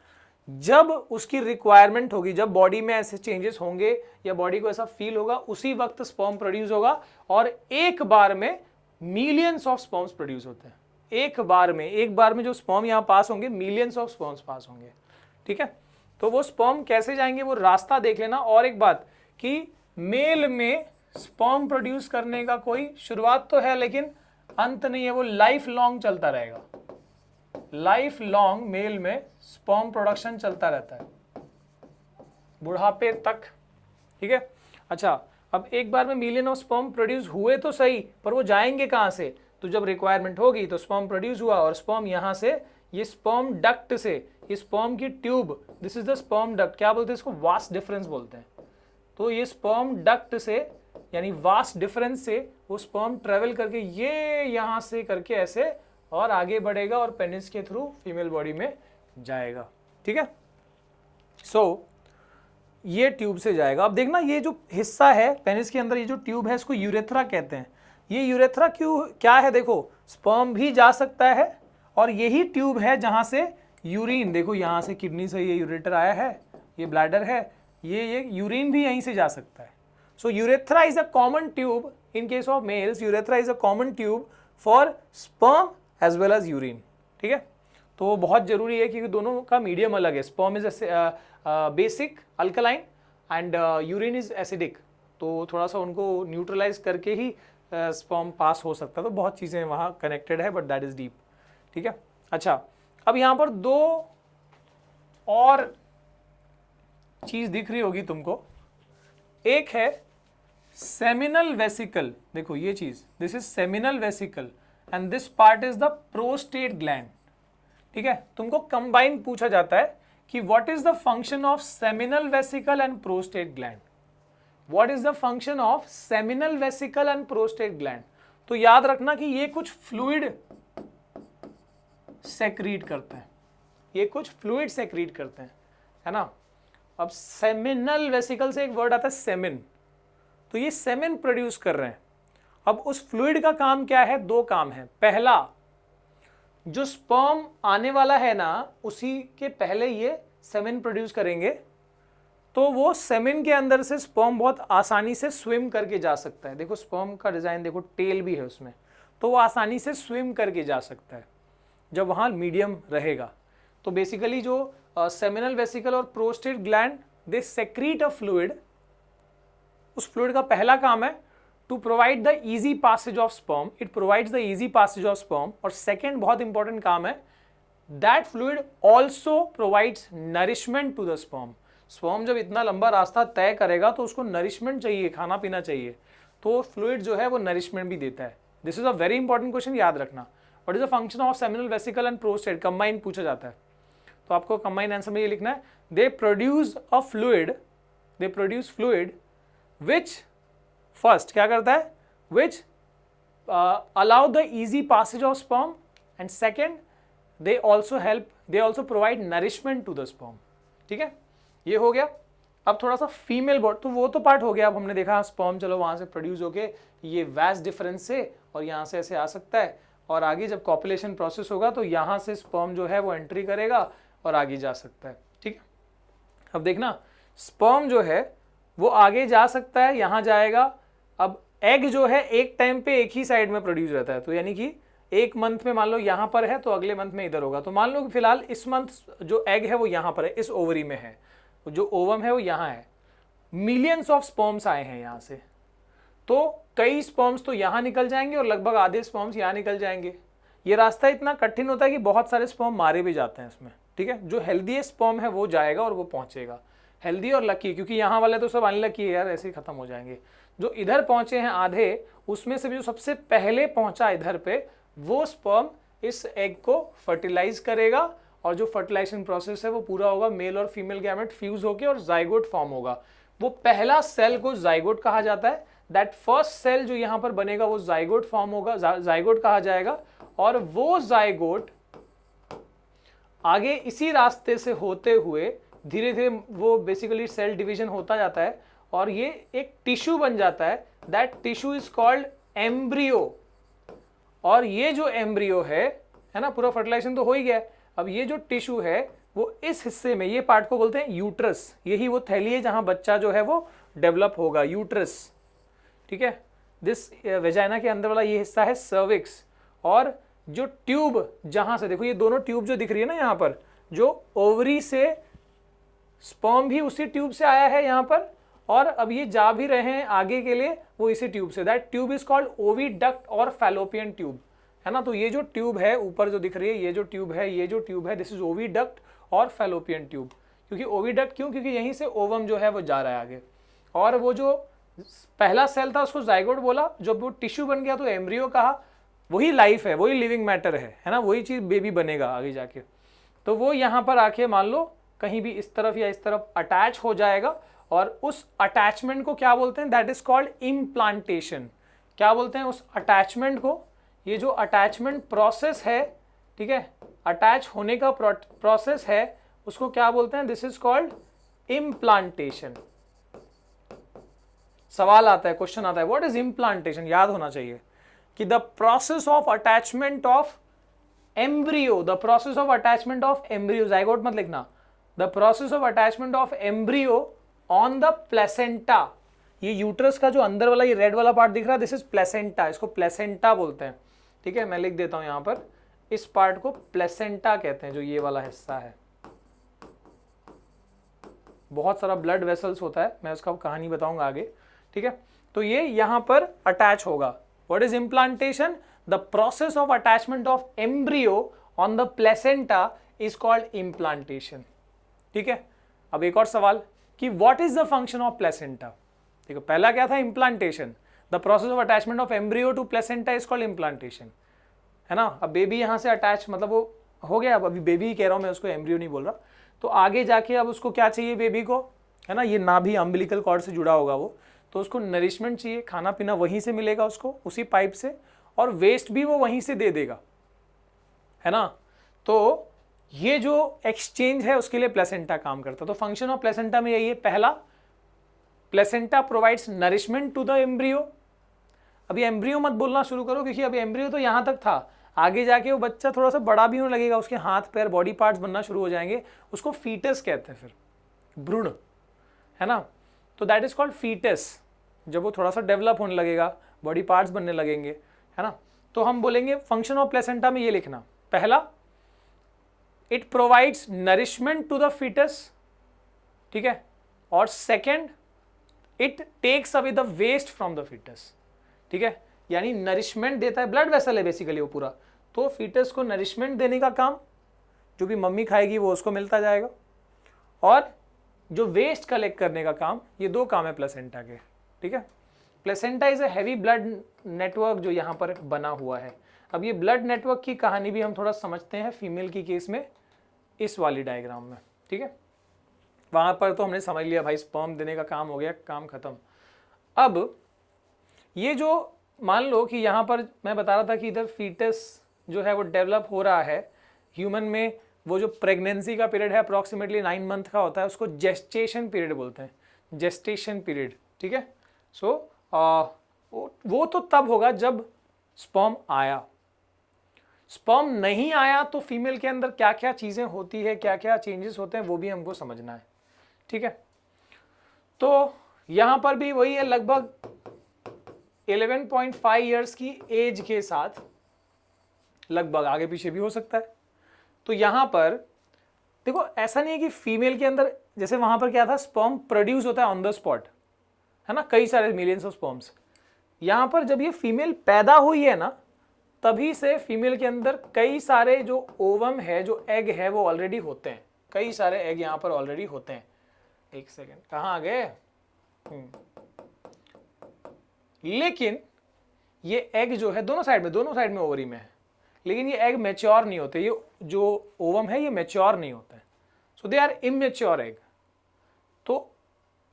Speaker 1: जब उसकी रिक्वायरमेंट होगी, जब बॉडी में ऐसे चेंजेस होंगे या बॉडी को ऐसा फील होगा, उसी वक्त स्पर्म प्रोड्यूस होगा। और एक बार में मिलियंस ऑफ स्पर्म्स प्रोड्यूस होते हैं, एक बार में जो स्पर्म यहाँ पास होंगे मिलियंस ऑफ स्पर्म्स पास होंगे। ठीक है, तो वो स्पर्म कैसे जाएंगे वो रास्ता देख लेना। और एक बात कि मेल में स्पर्म प्रोड्यूस करने का कोई शुरुआत तो है लेकिन अंत नहीं है, वो लाइफ लॉन्ग चलता रहेगा, लाइफ लॉन्ग मेल में स्पर्म प्रोडक्शन चलता रहता है बुढ़ापे तक। ठीक है, अच्छा, अब एक बार में मिलियन ऑफ स्पर्म प्रोड्यूस हुए तो सही, पर वो जाएंगे कहां से? तो जब रिक्वायरमेंट होगी तो स्पर्म प्रोड्यूस हुआ और स्पर्म यहां से, ये स्पर्म डक्ट से, ये स्पर्म की tube, this is the sperm duct, क्या बोलते हैं इसको? वास्ट डिफरेंस बोलते हैं। तो ये स्पर्म डक्ट से यानी वास्ट डिफरेंस से वो स्पर्म ट्रेवल करके ये यहां से करके ऐसे और आगे बढ़ेगा और पेनिस के थ्रू फीमेल बॉडी में जाएगा। ठीक है, सो ये ट्यूब से जाएगा। अब देखना ये जो हिस्सा है पेनिस के अंदर, ये जो ट्यूब है इसको यूरेथ्रा कहते हैं। ये यूरेथ्रा क्या है, देखो स्पर्म भी जा सकता है और यही ट्यूब है जहाँ से यूरिन, देखो यहाँ से किडनी से ये यूरेटर आया है, ये ब्लैडर है, ये यूरिन भी यहीं से जा सकता है। So urethra is a common tube in case of males, urethra is a common tube for sperm as well as urine. ठीक है, तो बहुत जरूरी है क्योंकि दोनों का मीडियम अलग है। Sperm is basic alkaline and urine is acidic, तो थोड़ा सा उनको न्यूट्रलाइज करके ही स्पर्म पास हो सकता है। तो बहुत चीज़ें वहाँ कनेक्टेड है, बट दैट इज डीप। ठीक है, अच्छा अब यहाँ पर दो और चीज दिख रही होगी तुमको। एक है सेमिनल वेसिकल, देखो ये चीज, this is seminal vesicle and this part is the prostate gland. ठीक है, तुमको कंबाइन पूछा जाता है कि what is the function of seminal vesicle and prostate gland, what is the function of seminal vesicle and prostate gland. तो याद रखना कि ये कुछ फ्लूइड सेक्रीट करते हैं, ये कुछ फ्लूइड सेक्रीट करते हैं, है ना। अब सेमिनल वेसिकल से एक वर्ड आता है सेमिन, तो ये सेमिन प्रोड्यूस कर रहे हैं। अब उस फ्लूइड का काम क्या है, दो काम है। पहला, जो स्पर्म आने वाला है ना, उसी के पहले ये सेमिन प्रोड्यूस करेंगे, तो वो सेमिन के अंदर से स्पर्म बहुत आसानी से स्विम करके जा सकता है। देखो स्पर्म का डिजाइन देखो, टेल भी है उसमें, तो वो आसानी से स्विम करके जा सकता है जब वहाँ मीडियम रहेगा। तो बेसिकली जो सेमिनल वेसिकल और prostate gland they secrete a fluid, उस फ्लूइड का पहला काम है to provide the easy passage of sperm, it provides the easy passage of sperm. और सेकेंड बहुत इंपॉर्टेंट काम है, that fluid also provides nourishment to the sperm. Sperm जब इतना लंबा रास्ता तय करेगा तो उसको नरिशमेंट चाहिए, खाना पीना चाहिए, तो फ्लूइड जो है वो नरिशमेंट भी देता है। This is a very important question, याद रखना। What is the function of seminal vesicle and prostate, combine पूछा जाता है, तो आपको कंबाइन आंसर में ये लिखना है, they produce a fluid, they produce fluid which first क्या करता है, which allow the easy passage of sperm and second they also help, they also provide nourishment to the sperm. ठीक है, ये हो गया। अब थोड़ा सा फीमेल बॉडी, तो वो तो पार्ट हो गया। अब हमने देखा स्पर्म चलो वहां से प्रोड्यूस होके ये वैस डिफरेंस से और यहाँ से ऐसे आ सकता है, और आगे जब कॉपुलेशन प्रोसेस होगा तो यहाँ से स्पर्म जो है वो एंट्री करेगा और आगे जा सकता है। ठीक है, अब देखना स्पर्म जो है वो आगे जा सकता है, यहाँ जाएगा। अब एग जो है एक टाइम पे एक ही साइड में प्रोड्यूस रहता है, तो यानी कि एक मंथ में मान लो यहाँ पर है तो अगले मंथ में इधर होगा। तो मान लो कि फिलहाल इस मंथ जो एग है वो यहाँ पर है, इस ओवरी में है, जो ओवम है वो यहाँ है। मिलियंस ऑफ स्पर्म्स आए हैं यहाँ से, तो कई स्पर्म्स तो यहाँ निकल जाएंगे और लगभग आधे स्पर्म्स यहाँ निकल जाएंगे। ये रास्ता इतना कठिन होता है कि बहुत सारे स्पर्म मारे भी जाते हैं इसमें। ठीक है, जो हेल्दी स्पर्म है वो जाएगा और वो पहुंचेगा, हेल्दी और लकी, क्योंकि यहाँ वाले तो सब अनलकी है यार, ऐसे ही खत्म हो जाएंगे। जो इधर पहुंचे हैं आधे, उसमें से भी जो सबसे पहले पहुंचा इधर पे, वो स्पर्म इस एग को फर्टिलाइज करेगा, और जो फर्टिलाइजेशन प्रोसेस है वो पूरा होगा, मेल और फीमेल गैमेट फ्यूज होकर और जाइगोट फॉर्म होगा। वो पहला सेल को जाइगोट कहा जाता है। दैट फर्स्ट सेल जो यहाँ पर बनेगा वो जाइगोट फॉर्म होगा, जाइगोट कहा जाएगा। और वो जाइगोट आगे इसी रास्ते से होते हुए धीरे धीरे वो बेसिकली सेल डिवीजन होता जाता है और ये एक टिश्यू बन जाता है। That tissue is called embryo. और ये जो एम्ब्रियो है ना, पूरा फर्टिलाइजेशन तो हो ही गया। अब ये जो टिश्यू है वो इस हिस्से में, ये पार्ट को बोलते हैं यूट्रस। यही वो थैली है जहां बच्चा जो है वो डेवलप होगा, यूट्रस। ठीक है, दिस वेजाइना के अंदर वाला ये हिस्सा है सर्विक्स। और जो ट्यूब जहां से, देखो ये दोनों ट्यूब जो दिख रही है ना यहाँ पर, जो ओवरी से स्पर्म भी उसी ट्यूब से आया है यहाँ पर, और अब ये जा भी रहे हैं आगे के लिए वो इसी ट्यूब से। That tube is called oviduct और फैलोपियन ट्यूब, है ना। तो ये जो ट्यूब है ऊपर जो दिख रही है, ये जो ट्यूब है, ये जो ट्यूब है, दिस इज ओविडक्ट और फैलोपियन ट्यूब। क्योंकि ओविडक्ट क्यों, क्योंकि यहीं से ओवम जो है वो जा रहा है आगे। और वो जो पहला सेल था उसको जाइगोट बोला, जब वो टिश्यू बन गया तो एम्ब्रियो कहा। वही लाइफ है, वही लिविंग मैटर है ना, वही चीज बेबी बनेगा आगे जाके। तो वो यहाँ पर आके मान लो कहीं भी इस तरफ या इस तरफ अटैच हो जाएगा, और उस अटैचमेंट को क्या बोलते हैं, दैट इज कॉल्ड इम्प्लांटेशन। क्या बोलते हैं उस अटैचमेंट को, ये जो अटैचमेंट प्रोसेस है, ठीक है, अटैच होने का प्रोसेस है, उसको क्या बोलते हैं, दिस इज कॉल्ड इम्प्लांटेशन। सवाल आता है, क्वेश्चन आता है, व्हाट इज इम्प्लांटेशन? याद होना चाहिए कि the process of attachment of embryo, the process of attachment of embryo, zygote मत लिखना, the process of attachment of embryo on the placenta. ये यूट्रस का जो अंदर वाला ये रेड वाला पार्ट दिख रहा है, दिस इज प्लेसेंटा, इसको प्लेसेंटा बोलते हैं। ठीक है, मैं लिख देता हूं यहां पर, इस पार्ट को प्लेसेंटा कहते हैं, जो ये वाला हिस्सा है। बहुत सारा ब्लड वेसल्स होता है, मैं उसका कहानी बताऊंगा आगे। ठीक है, तो ये यहां पर अटैच होगा। What is implantation? The process of attachment of embryo on the placenta is called implantation. ठीक है, अब एक और सवाल कि what is the function of placenta? देखो, पहला क्या था? Implantation. The process of attachment of embryo to placenta is called implantation, है ना। अब बेबी यहां से अटैच, मतलब वो हो गया, अब अभी बेबी ही कह रहा हूं मैं, उसको एम्ब्रियो नहीं बोल रहा। तो आगे जाके अब उसको क्या चाहिए बेबी को, है ना, ये नाभि अम्बिलिकल कॉर्ड से जुड़ा होगा वो, तो उसको नरिशमेंट चाहिए, खाना पीना वहीं से मिलेगा उसको, उसी पाइप से, और वेस्ट भी वो वहीं से दे देगा, है ना। तो ये जो एक्सचेंज है उसके लिए प्लेसेंटा काम करता है। तो फंक्शन ऑफ प्लेसेंटा में यही है, पहला, placenta provides nourishment to the embryo. अभी एम्ब्रियो मत बोलना शुरू करो, क्योंकि अभी एम्ब्रियो तो यहां तक था, आगे जाके वो बच्चा थोड़ा सा बड़ा भी होने लगेगा, उसके हाथ पैर बॉडी पार्ट्स बनना शुरू हो जाएंगे, उसको फीटस कहते हैं, फिर भ्रूण, है ना। तो दैट इज कॉल्ड फीटस, जब वो थोड़ा सा डेवलप होने लगेगा, बॉडी पार्ट्स बनने लगेंगे, है ना। तो हम बोलेंगे फंक्शन ऑफ प्लेसेंटा में ये लिखना, पहला, it provides nourishment to the foetus, ठीक है, और second, it takes away the waste from the foetus. ठीक है, यानी नरिशमेंट देता है, ब्लड वेसल है बेसिकली वो पूरा, तो फीटस को नरिशमेंट देने का काम, जो भी मम्मी खाएगी वो उसको मिलता जाएगा, और जो वेस्ट कलेक्ट करने का काम, ये दो काम है प्लेसेंटा के। ठीक है, placenta is a heavy blood network जो यहाँ पर बना हुआ है। अब ये ब्लड नेटवर्क की कहानी भी हम थोड़ा समझते हैं फीमेल की केस में, इस वाली डायग्राम में। ठीक है, वहां पर तो हमने समझ लिया भाई, स्पर्म देने का काम हो गया, काम खत्म। अब ये जो मान लो कि यहाँ पर मैं बता रहा था कि इधर फीटस जो है वो डेवलप हो रहा है ह्यूमन में, वो जो प्रेगनेंसी का पीरियड है अप्रॉक्सीमेटली 9 मंथ का होता है, उसको जेस्टेशन पीरियड बोलते हैं, जेस्टेशन पीरियड। ठीक है, सो वो तो तब होगा जब स्पर्म आया। स्पर्म नहीं आया तो फीमेल के अंदर क्या क्या चीज़ें होती है, क्या क्या चेंजेस होते हैं, वो भी हमको समझना है। ठीक है, तो यहाँ पर भी वही है, लगभग 11.5 ईयर्स की एज के साथ, लगभग आगे पीछे भी हो सकता है। तो यहां पर देखो, ऐसा नहीं है कि फीमेल के अंदर, जैसे वहां पर क्या था, स्पर्म प्रोड्यूस होता है ऑन द स्पॉट, है ना, कई सारे मिलियंस ऑफ स्पर्म्स। यहां पर जब ये फीमेल पैदा हुई है ना, तभी से फीमेल के अंदर कई सारे जो ओवम है, जो एग है, वो ऑलरेडी होते हैं, कई सारे एग यहां पर ऑलरेडी होते हैं। एक सेकेंड, कहाँ आ गए? लेकिन ये एग जो है दोनों साइड में ओवरी में है, लेकिन ये एग मैच्योर नहीं होते, ये जो ओवम है ये मैच्योर नहीं होते हैं, सो दे आर इमेच्योर एग। तो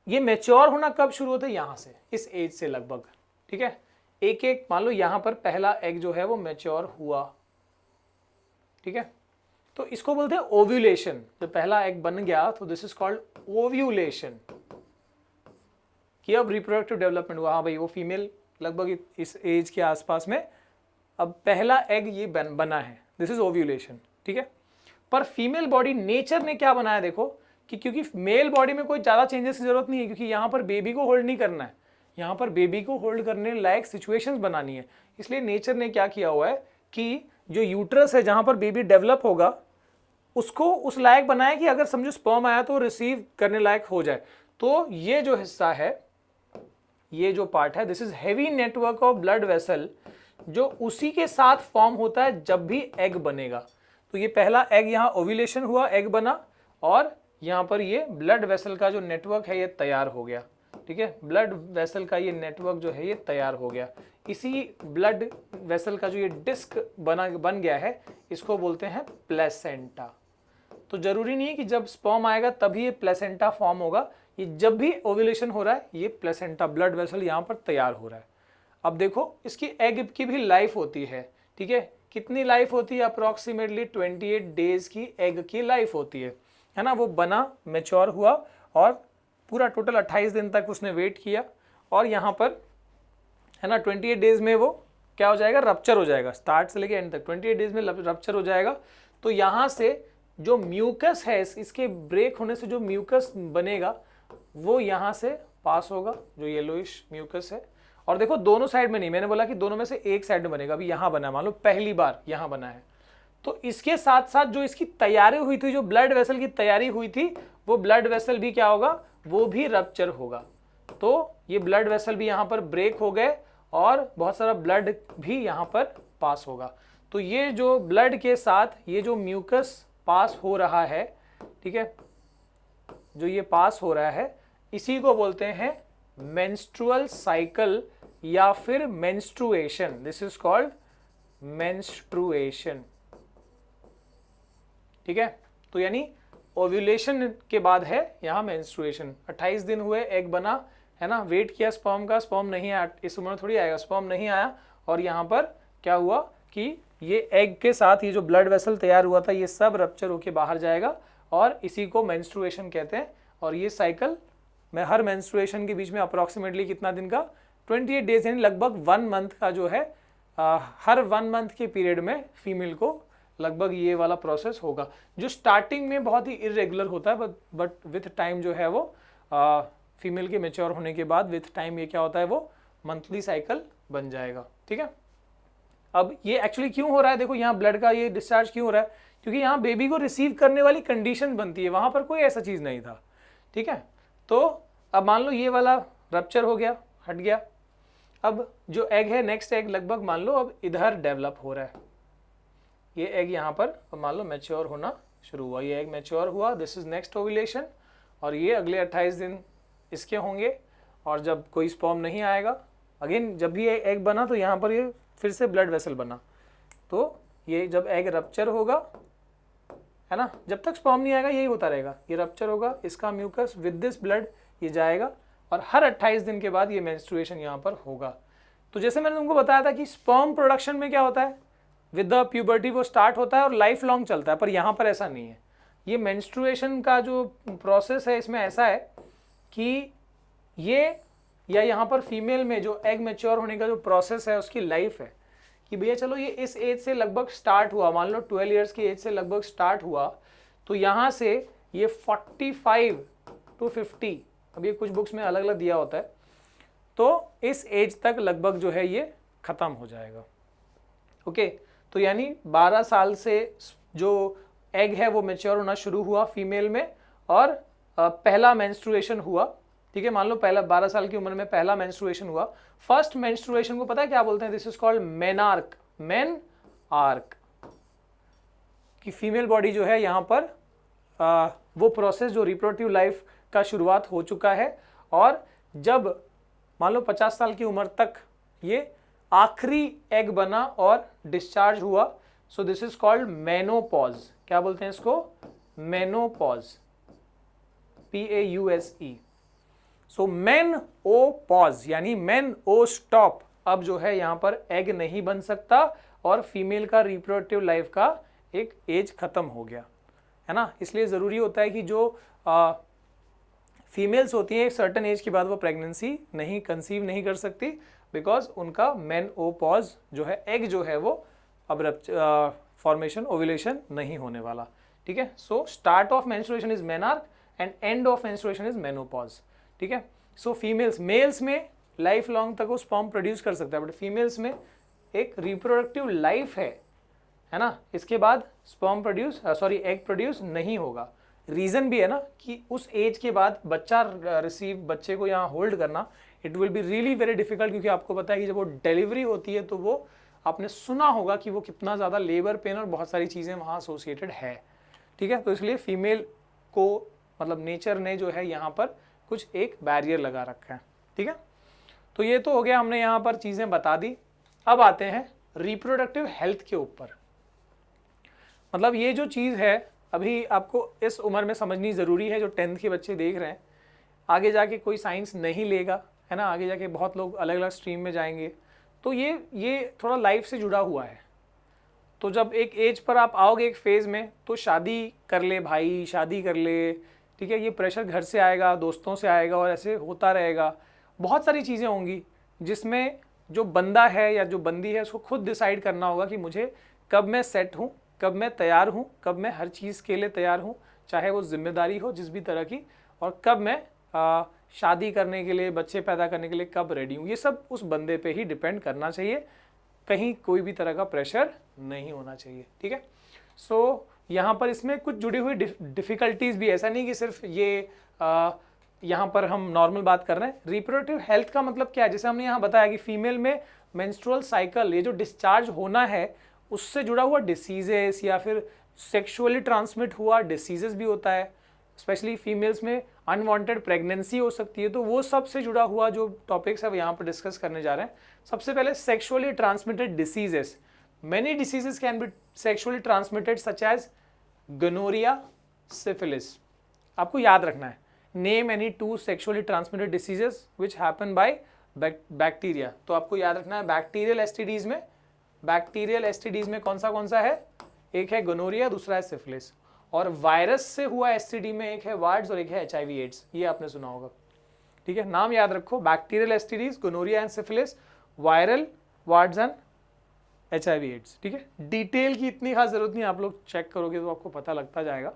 Speaker 1: ये मैच्योर होना कब शुरू होता है? यहां से, इस एज से लगभग। ठीक है, एक एक मान लो यहां पर पहला एग जो है वो मैच्योर हुआ। ठीक है, तो इसको बोलते हैं ओव्यूलेशन। जब पहला एग बन गया तो दिस इज कॉल्ड ओव्यूलेशन, कि अब रिप्रोडक्टिव डेवलपमेंट हुआ। हाँ भाई, वो फीमेल लगभग इस एज के आसपास में अब पहला एग ये बना है, दिस इज ओव्यूलेशन। ठीक है, पर फीमेल बॉडी नेचर ने क्या बनाया देखो, कि क्योंकि मेल बॉडी में कोई ज़्यादा चेंजेस की जरूरत नहीं है, क्योंकि यहाँ पर बेबी को होल्ड नहीं करना है, यहाँ पर बेबी को होल्ड करने लायक सिचुएशंस बनानी है। इसलिए नेचर ने क्या किया हुआ है कि जो यूट्रस है जहाँ पर बेबी डेवलप होगा, उसको उस लायक बनाया कि अगर समझो स्पर्म आया तो रिसीव करने लायक हो जाए। तो ये जो हिस्सा है, ये जो पार्ट है, this is heavy network of blood vessel, जो उसी के साथ फॉर्म होता है जब भी एग बनेगा। तो ये पहला एग यहाँ ओव्यूलेशन हुआ, एग बना, और यहाँ पर ये ब्लड वेसल का जो नेटवर्क है ये तैयार हो गया। ठीक है, ब्लड वेसल का ये नेटवर्क जो है ये तैयार हो गया। इसी ब्लड वेसल का जो ये डिस्क बन गया है, इसको बोलते हैं प्लेसेंटा। तो जरूरी नहीं है कि जब स्पर्म आएगा तभी ये प्लेसेंटा फॉर्म होगा, ये जब भी ओव्यूलेशन हो रहा है ये प्लेसेंटा ब्लड वेसल यहाँ पर तैयार हो रहा है। अब देखो, इसकी एग की भी लाइफ होती है। ठीक है, कितनी लाइफ होती है? अप्रॉक्सीमेटली 28 डेज की एग की लाइफ होती है ना। वो बना, मैच्योर हुआ, और पूरा टोटल 28 दिन तक उसने वेट किया और यहाँ पर है ना 28 डेज में वो क्या हो जाएगा, रप्चर हो जाएगा। स्टार्ट से लेके एंड तक 28 डेज में रप्चर हो जाएगा। तो यहाँ से जो म्यूकस है, इसके ब्रेक होने से जो म्यूकस बनेगा वो यहाँ से पास होगा, जो येलोइश म्यूकस है। और देखो दोनों साइड में नहीं, मैंने बोला कि दोनों में से एक साइड में बनेगा। अभी यहाँ बना है, मान लो पहली बार यहाँ बना है, तो इसके साथ साथ जो इसकी तैयारी हुई थी, जो ब्लड वेसल की तैयारी हुई थी, वो ब्लड वेसल भी क्या होगा, वो भी रप्चर होगा। तो ये ब्लड वेसल भी यहाँ पर ब्रेक हो गए और बहुत सारा ब्लड भी यहाँ पर पास होगा। तो ये जो ब्लड के साथ ये जो म्यूकस पास हो रहा है, ठीक है, जो ये पास हो रहा है, इसी को बोलते हैं मेंस्ट्रुअल साइकिल या फिर menstruation. This is called menstruation, ठीक है। तो यानी ओव्यूलेशन के बाद है यहाँ मेंस्ट्रुएशन। 28 दिन हुए, एग बना, है ना, वेट किया स्पर्म का, स्पर्म नहीं आया, इस उम्र में थोड़ी आएगा, स्पर्म नहीं आया, और यहाँ पर क्या हुआ कि ये एग के साथ ये जो ब्लड वेसल तैयार हुआ था, ये सब रप्चर होके बाहर जाएगा और इसी को मेंस्ट्रुएशन कहते हैं। और ये साइकिल में हर मेंस्ट्रुएशन के बीच में अप्रोक्सीमेटली कितना दिन का, 28 डेज, यानी लगभग 1 मंथ का जो है, हर 1 मंथ के पीरियड में फीमेल को लगभग ये वाला प्रोसेस होगा, जो स्टार्टिंग में बहुत ही इरेगुलर होता है, बट विथ टाइम जो है वो फीमेल के मेच्योर होने के बाद विथ टाइम ये क्या होता है, वो मंथली साइकिल बन जाएगा, ठीक है। अब ये एक्चुअली क्यों हो रहा है, देखो यहाँ ब्लड का ये डिस्चार्ज क्यों हो रहा है, क्योंकि यहाँ बेबी को रिसीव करने वाली कंडीशन बनती है, वहाँ पर कोई ऐसा चीज़ नहीं था, ठीक है। तो अब मान लो ये वाला रप्चर हो गया, हट गया, अब जो एग है, नेक्स्ट एग लगभग मान लो अब इधर डेवलप हो रहा है, ये एग यहाँ पर मान लो मैच्योर होना शुरू हुआ, ये एग मैच्योर हुआ, दिस इज नेक्स्ट ओव्यूलेशन, और ये अगले 28 दिन इसके होंगे। और जब कोई स्पर्म नहीं आएगा, अगेन जब भी एग बना तो यहाँ पर ये फिर से ब्लड वेसल बना, तो ये जब एग रप्चर होगा, है ना, जब तक स्पर्म नहीं आएगा यही होता रहेगा, ये रप्चर होगा, इसका म्यूकस विद दिस ब्लड ये जाएगा, और हर 28 दिन के बाद ये मेंस्ट्रुएशन यहाँ पर होगा। तो जैसे मैंने तुमको बताया था कि स्पर्म प्रोडक्शन में क्या होता है, विद द प्यूबर्टी वो स्टार्ट होता है और लाइफ लॉन्ग चलता है, पर यहाँ पर ऐसा नहीं है। ये मेंस्ट्रुएशन का जो प्रोसेस है इसमें ऐसा है कि ये, या यहाँ पर फीमेल में जो एग मैच्योर होने का जो प्रोसेस है उसकी लाइफ है कि भैया चलो ये इस एज से लगभग स्टार्ट हुआ, मान लो 12 इयर्स की एज से लगभग स्टार्ट हुआ, तो यहाँ से ये 45 to 50, अब ये कुछ बुक्स में अलग अलग दिया होता है, तो इस एज तक लगभग जो है ये खत्म हो जाएगा, ओके। तो यानी 12 साल से जो एग है वो मैच्योर होना शुरू हुआ फीमेल में, और पहला मेंस्ट्रुएशन हुआ, ठीक है, मान लो पहला 12 साल की उम्र में पहला मेंस्ट्रुएशन हुआ। फर्स्ट मेंस्ट्रुएशन को पता है क्या बोलते हैं, this is called menarche, main arc, कि फीमेल बॉडी जो है यहाँ पर वो प्रोसेस जो रिप्रोडक्टिव लाइफ का शुरुआत हो चुका है, और जब मान लो 50 साल की उम्र तक ये आखिरी एग बना और डिस्चार्ज हुआ, सो दिस इज कॉल्ड मेनोपॉज। क्या बोलते हैं इसको, मेनोपॉज, PAUSE। सो मेन ओ पॉज, यानी मेन ओ स्टॉप, अब जो है यहाँ पर एग नहीं बन सकता और फीमेल का रिप्रोडक्टिव लाइफ का एक एज खत्म हो गया, है ना। इसलिए ज़रूरी होता है कि जो फीमेल्स होती हैं एक सर्टन एज के बाद वो प्रेगनेंसी नहीं कंसीव नहीं कर सकती, बिकॉज उनका मेन ओ पॉज जो है, एग जो है वो अब फॉर्मेशन ओव्यूलेशन नहीं होने वाला, ठीक है। So start of menstruation is menarche and end of menstruation is menopause, ठीक है। सो फीमेल्स, मेल्स में लाइफ लॉन्ग तक वो स्पर्म प्रोड्यूस कर सकता है, बट फीमेल्स में एक रिप्रोडक्टिव लाइफ है ना, इसके बाद स्पर्म प्रोड्यूस एग प्रोड्यूस नहीं होगा। रीज़न भी है ना कि उस एज के बाद बच्चा बच्चे को यहाँ होल्ड करना it will be really very difficult, क्योंकि आपको पता है कि जब वो डिलीवरी होती है तो वो आपने सुना होगा कि वो कितना ज़्यादा लेबर पेन और बहुत सारी चीज़ें वहाँ एसोसिएटेड है, ठीक है। तो इसलिए फीमेल को मतलब नेचर ने जो है यहाँ पर कुछ एक बैरियर लगा रखा है, ठीक है। तो ये तो हो गया, हमने यहाँ पर चीज़ें बता दी। अब आते हैं रिप्रोडक्टिव हेल्थ के ऊपर। मतलब ये जो चीज़ है अभी आपको इस उम्र में समझनी ज़रूरी है, जो 10th के बच्चे देख रहे हैं, आगे जाके कोई साइंस नहीं लेगा, है ना, आगे जाके बहुत लोग अलग अलग स्ट्रीम में जाएंगे, तो ये थोड़ा लाइफ से जुड़ा हुआ है। तो जब एक एज पर आप आओगे एक फेज़ में, तो शादी कर ले भाई, शादी कर ले, ठीक है। ये प्रेशर घर से आएगा, दोस्तों से आएगा और ऐसे होता रहेगा। बहुत सारी चीज़ें होंगी जिसमें जो बंदा है या जो बंदी है उसको खुद डिसाइड करना होगा कि मुझे कब मैं सेट हूँ, कब मैं तैयार हूँ, कब मैं हर चीज़ के लिए तैयार हूँ, चाहे वो जिम्मेदारी हो जिस भी तरह की, और कब मैं शादी करने के लिए, बच्चे पैदा करने के लिए कब रेडी हूँ। ये सब उस बंदे पे ही डिपेंड करना चाहिए, कहीं कोई भी तरह का प्रेशर नहीं होना चाहिए, ठीक है। सो यहाँ पर इसमें कुछ जुड़ी हुई डिफ़िकल्टीज़ भी, ऐसा नहीं कि सिर्फ ये यहाँ पर हम नॉर्मल बात कर रहे हैं। रिप्रोडक्टिव हेल्थ का मतलब क्या है, जैसे हमने यहाँ बताया कि फीमेल में मेंस्ट्रुअल साइकिल, ये जो डिस्चार्ज होना है उससे जुड़ा हुआ डिसीजेस या फिर सेक्सुअली ट्रांसमिट हुआ डिसीजेस भी होता है। स्पेशली फीमेल्स में अनवांटेड प्रेगनेंसी हो सकती है, तो वो सब से जुड़ा हुआ जो टॉपिक्स है वो यहाँ पर डिस्कस करने जा रहे हैं। सबसे पहले sexually transmitted diseases. Many diseases can be sexually transmitted such as gonorrhoea, syphilis. आपको याद रखना है, name any 2 sexually transmitted diseases which happen by bacteria. तो आपको याद रखना है बैक्टीरियल एसटीडीज में कौन सा है, एक है गोनोरिया, दूसरा है सिफिलिस। और वायरस से हुआ एसटीडी में एक है वार्ड्स और एक है एचआईवी एड्स, ये आपने सुना होगा, ठीक है। नाम याद रखो, bacterial STDs, gonorrhoea and syphilis, viral, warts and HIV AIDS, ठीक है। डिटेल की इतनी खास जरूरत नहीं, आप लोग चेक करोगे तो आपको पता लगता जाएगा।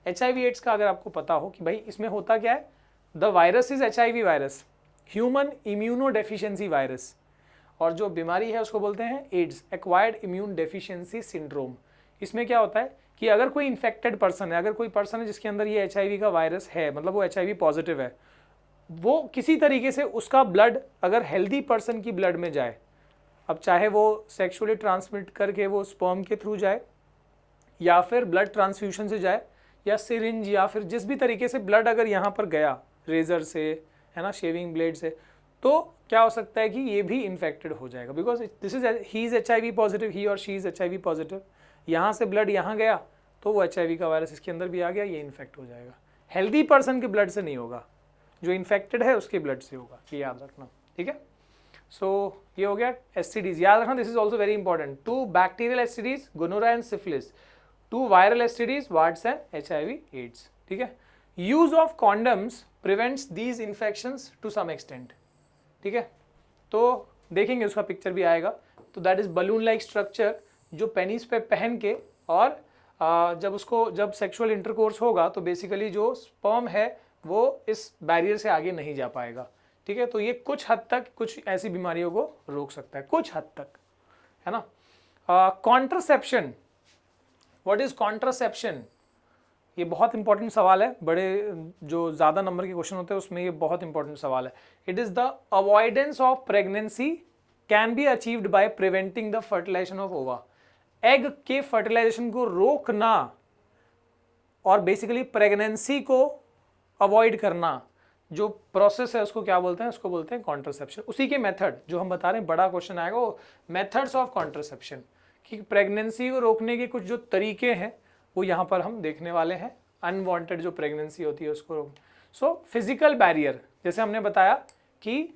Speaker 1: एचआईवी एड्स का अगर आपको पता हो कि भाई इसमें होता क्या है, the virus is HIV virus, human immuno deficiency virus, और जो बीमारी है उसको बोलते हैं AIDS, acquired immune deficiency syndrome. इसमें क्या होता है कि अगर कोई इन्फेक्टेड पर्सन है, अगर कोई पर्सन है जिसके अंदर ये एचआईवी का वायरस है, मतलब वो एचआईवी पॉजिटिव है, वो किसी तरीके से उसका ब्लड अगर हेल्दी पर्सन की ब्लड में जाए, अब चाहे वो सेक्सुअली ट्रांसमिट करके वो स्पर्म के थ्रू जाए या फिर ब्लड ट्रांसफ्यूजन से जाए या सिरिंज या फिर जिस भी तरीके से ब्लड अगर यहाँ पर गया, रेजर से, है ना, शेविंग ब्लेड से, तो क्या हो सकता है कि ये भी इन्फेक्टेड हो जाएगा, because this is he is HIV positive, he और शी इज एचआईवी पॉजिटिव। यहाँ से ब्लड यहाँ गया तो वो एचआईवी का वायरस इसके अंदर भी आ गया, ये इन्फेक्ट हो जाएगा। हेल्दी पर्सन के ब्लड से नहीं होगा, जो इन्फेक्टेड है उसके ब्लड से होगा, ये याद रखना, ठीक है। सो ये हो गया एसटीडीज, याद रखना, this is also very important. 2 bacterial STDs, gonorrhoea and syphilis, 2 viral STDs, warts and HIV AIDS, ठीक है। Use of condoms prevents these infections to some extent, ठीक है। तो देखेंगे उसका पिक्चर भी आएगा। तो that is balloon like structure जो पेनिस पे पहन के, और जब सेक्सुअल इंटरकोर्स होगा तो बेसिकली जो स्पर्म है वो इस बैरियर से आगे नहीं जा पाएगा, ठीक है। तो ये कुछ हद तक कुछ ऐसी बीमारियों को रोक सकता है, कुछ हद तक, है ना। कॉन्ट्रासेप्शन, व्हाट इज कॉन्ट्रासेप्शन, ये बहुत इंपॉर्टेंट सवाल है, बड़े जो ज़्यादा नंबर के क्वेश्चन होते हैं उसमें ये बहुत इंपॉर्टेंट सवाल है। It is the avoidance of pregnancy can be achieved by preventing the fertilisation of ova. Egg के फर्टिलाइजेशन को रोकना और बेसिकली प्रेगनेंसी को अवॉइड करना, जो प्रोसेस है उसको क्या बोलते हैं, उसको बोलते हैं कॉन्ट्रासेप्शन। उसी के मेथड जो हम बता रहे हैं, बड़ा क्वेश्चन आएगा वो मेथड्स ऑफ कॉन्ट्रासेप्शन, कि प्रेगनेंसी को रोकने के कुछ जो तरीके हैं वो यहाँ पर हम देखने वाले हैं। अनवांटेड जो प्रेगनेंसी होती है उसको रोकना। सो फिजिकल बैरियर, जैसे हमने बताया कि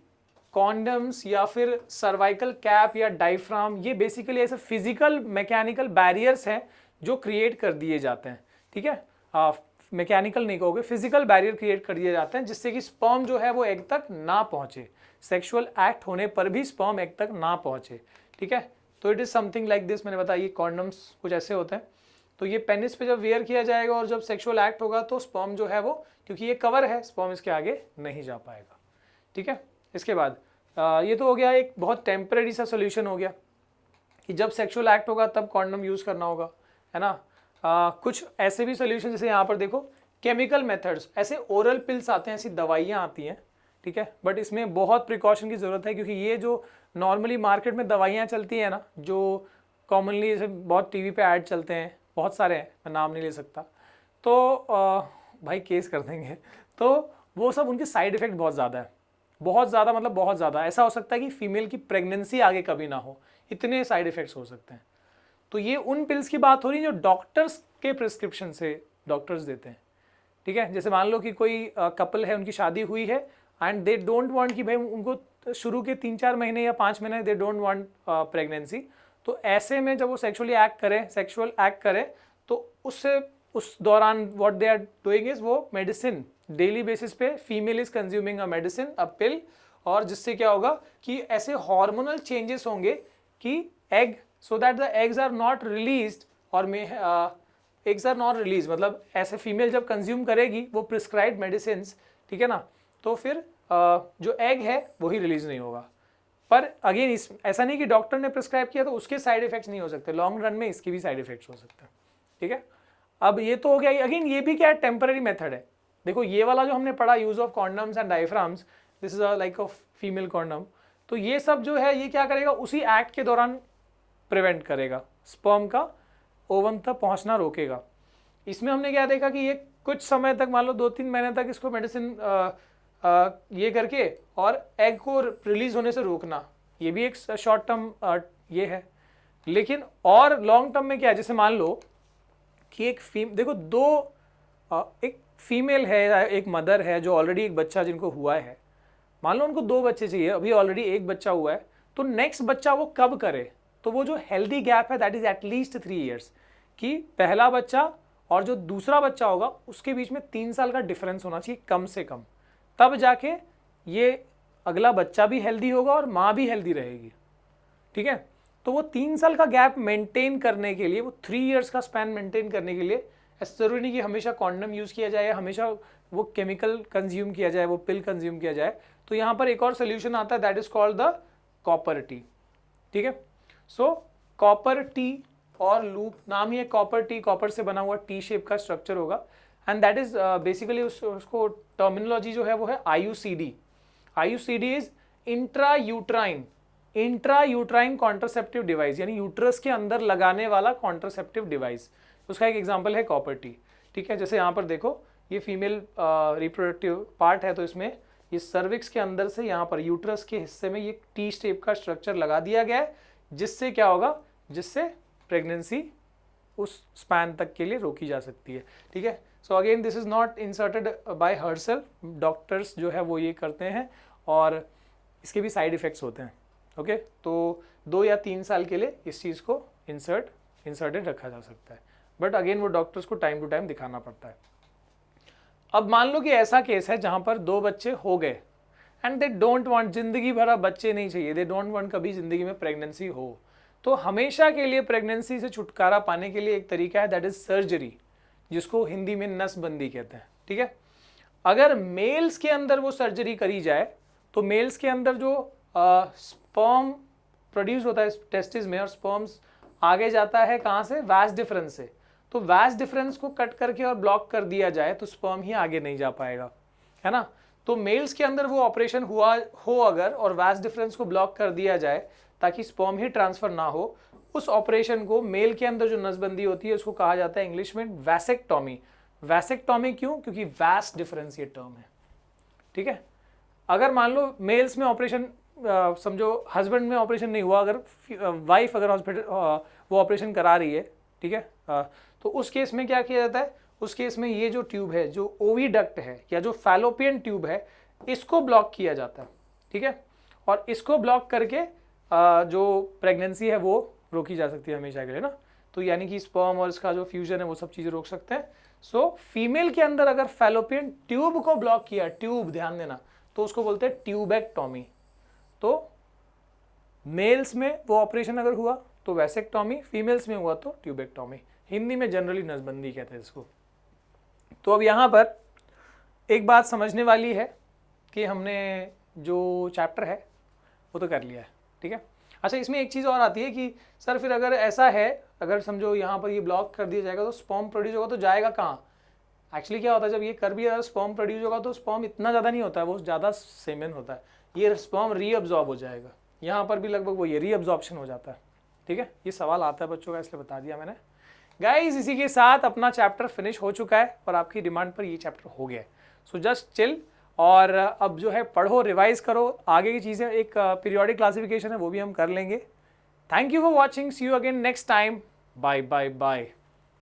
Speaker 1: कॉन्डम्स या फिर सर्वाइकल कैप या डायफ्राम, ये बेसिकली ऐसे फिजिकल मैकेनिकल बैरियर्स हैं जो क्रिएट कर दिए जाते हैं, ठीक है। मैकेनिकल नहीं कहोगे, फिजिकल बैरियर क्रिएट कर दिए जाते हैं जिससे कि स्पर्म जो है वो एग तक ना पहुंचे, सेक्सुअल एक्ट होने पर भी स्पर्म एग तक ना पहुंचे, ठीक है। तो it is something like this, मैंने बताया ये कॉन्डम्स कुछ ऐसे होते हैं। तो ये पेनिस पे जब वेयर किया जाएगा और जब सेक्सुअल एक्ट होगा तो स्पर्म जो है वो, क्योंकि ये कवर है, स्पर्म इसके आगे नहीं जा पाएगा, ठीक है। इसके बाद ये तो हो गया एक बहुत टेम्परेरी सा सोल्यूशन हो गया कि जब सेक्सुअल एक्ट होगा तब कॉन्डम यूज़ करना होगा, है ना। कुछ ऐसे भी सोल्यूशन, जैसे यहाँ पर देखो केमिकल मेथड्स, ऐसे ओरल पिल्स आते हैं, ऐसी दवाइयाँ आती हैं, ठीक है। बट इसमें बहुत प्रिकॉशन की ज़रूरत है, क्योंकि ये जो नॉर्मली मार्केट में दवाइयाँ चलती हैं ना, जो कॉमनली जैसे बहुत टीवी पे ऐड चलते हैं, बहुत सारे हैं, मैं नाम नहीं ले सकता, तो भाई केस कर देंगे, तो वो सब उनके साइड इफ़ेक्ट बहुत ज़्यादा है, बहुत ज़्यादा, मतलब बहुत ज़्यादा। ऐसा हो सकता है कि फीमेल की प्रेगनेंसी आगे कभी ना हो, इतने साइड इफ़ेक्ट्स हो सकते हैं। तो ये उन पिल्स की बात हो रही है जो डॉक्टर्स के प्रिस्क्रिप्शन से डॉक्टर्स देते हैं, ठीक है। जैसे मान लो कि कोई कपल है, उनकी शादी हुई है एंड दे डोंट वांट कि भाई उनको शुरू के 3-4 महीने या 5 महीने दे डोंट वांट प्रेगनेंसी, तो ऐसे में जब वो सेक्सुअल एक्ट करें तो उससे उस दौरान what they are doing is वो मेडिसिन डेली बेसिस पे female is consuming a medicine a pill, और जिससे क्या होगा कि ऐसे हार्मोनल चेंजेस होंगे कि egg so that the eggs are not released और एग्स आर नॉट रिलीज, मतलब ऐसे फीमेल जब कंज्यूम करेगी वो प्रिस्क्राइब्ड मेडिसिन, ठीक है ना, तो फिर जो एग है वही रिलीज नहीं होगा। पर अगेन इस ऐसा नहीं कि डॉक्टर ने प्रिस्क्राइब किया तो उसके साइड इफेक्ट्स नहीं हो सकते, लॉन्ग रन में इसके भी साइड इफेक्ट्स हो सकते हैं, ठीक है। अब ये तो हो गया, अगेन ये भी क्या है, टेम्पररी मेथड है। देखो ये वाला जो हमने पढ़ा use of condoms and diaphragms, this is like of female condom, तो ये सब जो है ये क्या करेगा, उसी एक्ट के दौरान प्रिवेंट करेगा, स्पर्म का ओवम तक पहुंचना रोकेगा। इसमें हमने क्या देखा कि ये कुछ समय तक, मान लो 2-3 महीने तक इसको मेडिसिन ये करके और एग को रिलीज होने से रोकना, ये भी एक शॉर्ट टर्म ये है। लेकिन और लॉन्ग टर्म में क्या है, जैसे मान लो कि एक देखो एक फीमेल है, एक मदर है जो ऑलरेडी एक बच्चा जिनको हुआ है, मान लो उनको 2 बच्चे चाहिए, अभी ऑलरेडी एक बच्चा हुआ है, तो नेक्स्ट बच्चा वो कब करे, तो वो जो हेल्दी गैप है दैट इज एटलीस्ट 3 ईयर्स, कि पहला बच्चा और जो दूसरा बच्चा होगा उसके बीच में 3 साल का डिफरेंस होना चाहिए कम से कम, तब जाके ये अगला बच्चा भी हेल्दी होगा और माँ भी हेल्दी रहेगी, ठीक है। तो वो 3 साल का गैप मेंटेन करने के लिए, वो 3 ईयर्स का स्पैन मेंटेन करने के लिए ऐसा जरूरी नहीं कि हमेशा कॉन्डम यूज़ किया जाए, हमेशा वो केमिकल कंज्यूम किया जाए, वो पिल कंज्यूम किया जाए। तो यहाँ पर एक और सोल्यूशन आता है that is called the copper T, ठीक है। सो कॉपर टी और लूप, नाम ही है कॉपर टी, कॉपर से बना हुआ टी शेप का स्ट्रक्चर होगा, एंड दैट इज बेसिकली उसको टर्मिनोलॉजी जो है वो है IUCD। IUCD is intra-uterine contraceptive device, यानी यूट्रस के अंदर लगाने वाला कॉन्ट्रासेप्टिव डिवाइस। उसका एक एग्जांपल है कॉपर टी, ठीक है। जैसे यहाँ पर देखो ये फीमेल रिप्रोडक्टिव पार्ट है, तो इसमें ये सर्विक्स के अंदर से यहाँ पर यूट्रस के हिस्से में ये टी शेप का स्ट्रक्चर लगा दिया गया है, जिससे क्या होगा, जिससे प्रेगनेंसी उस स्पैन तक के लिए रोकी जा सकती है, ठीक है। So again this is not inserted by herself, doctors जो है वो ये करते हैं और इसके भी साइड इफेक्ट्स होते हैं, ओके। तो 2 या 3 साल के लिए इस चीज़ को इंसर्टेड रखा जा सकता है, बट अगेन वो डॉक्टर्स को टाइम टू टाइम दिखाना पड़ता है। अब मान लो कि ऐसा केस है जहाँ पर 2 बच्चे हो गए एंड दे डोंट वांट, जिंदगी भर बच्चे नहीं चाहिए, दे डोंट वांट कभी जिंदगी में प्रेगनेंसी हो, तो हमेशा के लिए प्रेगनेंसी से छुटकारा पाने के लिए एक तरीका है दैट इज सर्जरी, जिसको हिंदी में नसबंदी कहते हैं, ठीक है। अगर मेल्स के अंदर वो सर्जरी करी जाए तो मेल्स के अंदर जो स्पर्म प्रोड्यूस होता है टेस्टिस में, और स्पर्म्स आगे जाता है कहाँ से, वास डिफरेंस से, तो वास डिफरेंस को कट करके और ब्लॉक कर दिया जाए तो स्पर्म ही आगे नहीं जा पाएगा, है ना। तो मेल्स के अंदर वो ऑपरेशन हुआ हो अगर, और वास डिफरेंस को ब्लॉक कर दिया जाए ताकि स्पर्म ही ट्रांसफर ना हो, उस ऑपरेशन को मेल के अंदर जो नसबंदी होती है उसको कहा जाता है इंग्लिश में वैसेक्टॉमी। वैसेक्टॉमी क्यों, क्योंकि वास डिफरेंस ये टर्म है, ठीक है। अगर मान लो मेल्स में ऑपरेशन, समझो हस्बैंड में ऑपरेशन नहीं हुआ, अगर वाइफ अगर हॉस्पिटल वो ऑपरेशन करा रही है, ठीक है, तो उस केस में क्या किया जाता है, उस केस में ये जो ट्यूब है, जो ओविडक्ट है या जो फैलोपियन ट्यूब है, इसको ब्लॉक किया जाता है, ठीक है। और इसको ब्लॉक करके जो प्रेगनेंसी है वो रोकी जा सकती है हमेशा के लिए ना, तो यानी कि स्पर्म और इसका जो फ्यूजन है वो सब चीज़ें रोक सकते हैं। सो फीमेल के अंदर अगर फैलोपियन ट्यूब को ब्लॉक किया, ट्यूब ध्यान देना, तो उसको बोलते हैं ट्यूबेक्टॉमी। तो मेल्स में वो ऑपरेशन अगर हुआ तो वैसेक्टॉमी, फीमेल्स में हुआ तो ट्यूबेक्टॉमी, हिंदी में जनरली नसबंदी कहते हैं इसको। तो अब यहाँ पर एक बात समझने वाली है कि हमने जो चैप्टर है वो तो कर लिया है, ठीक है। अच्छा, इसमें एक चीज़ और आती है कि सर फिर अगर ऐसा है, अगर समझो यहाँ पर ये ब्लॉक कर दिया जाएगा तो स्पर्म प्रोड्यूस होगा तो जाएगा कहाँ। एक्चुअली क्या होता है, जब ये कर भी स्पर्म प्रोड्यूस होगा तो स्पर्म इतना ज़्यादा नहीं होता है, वो ज़्यादा सेमेन होता है, ये स्पर्म रीअब्जॉर्ब हो जाएगा। यहाँ पर भी लगभग वो ये रीअब्जॉर्प्शन हो जाता है, ठीक है। ये सवाल आता है बच्चों का, इसलिए बता दिया मैंने। गाइस, इसी के साथ अपना चैप्टर फिनिश हो चुका है और आपकी डिमांड पर ये चैप्टर हो गया है। सो जस्ट चिल, और अब जो है पढ़ो, रिवाइज करो, आगे की चीज़ें एक पीरियोडिक क्लासिफिकेशन है वो भी हम कर लेंगे। Thank you for watching, see you again next time, bye bye bye.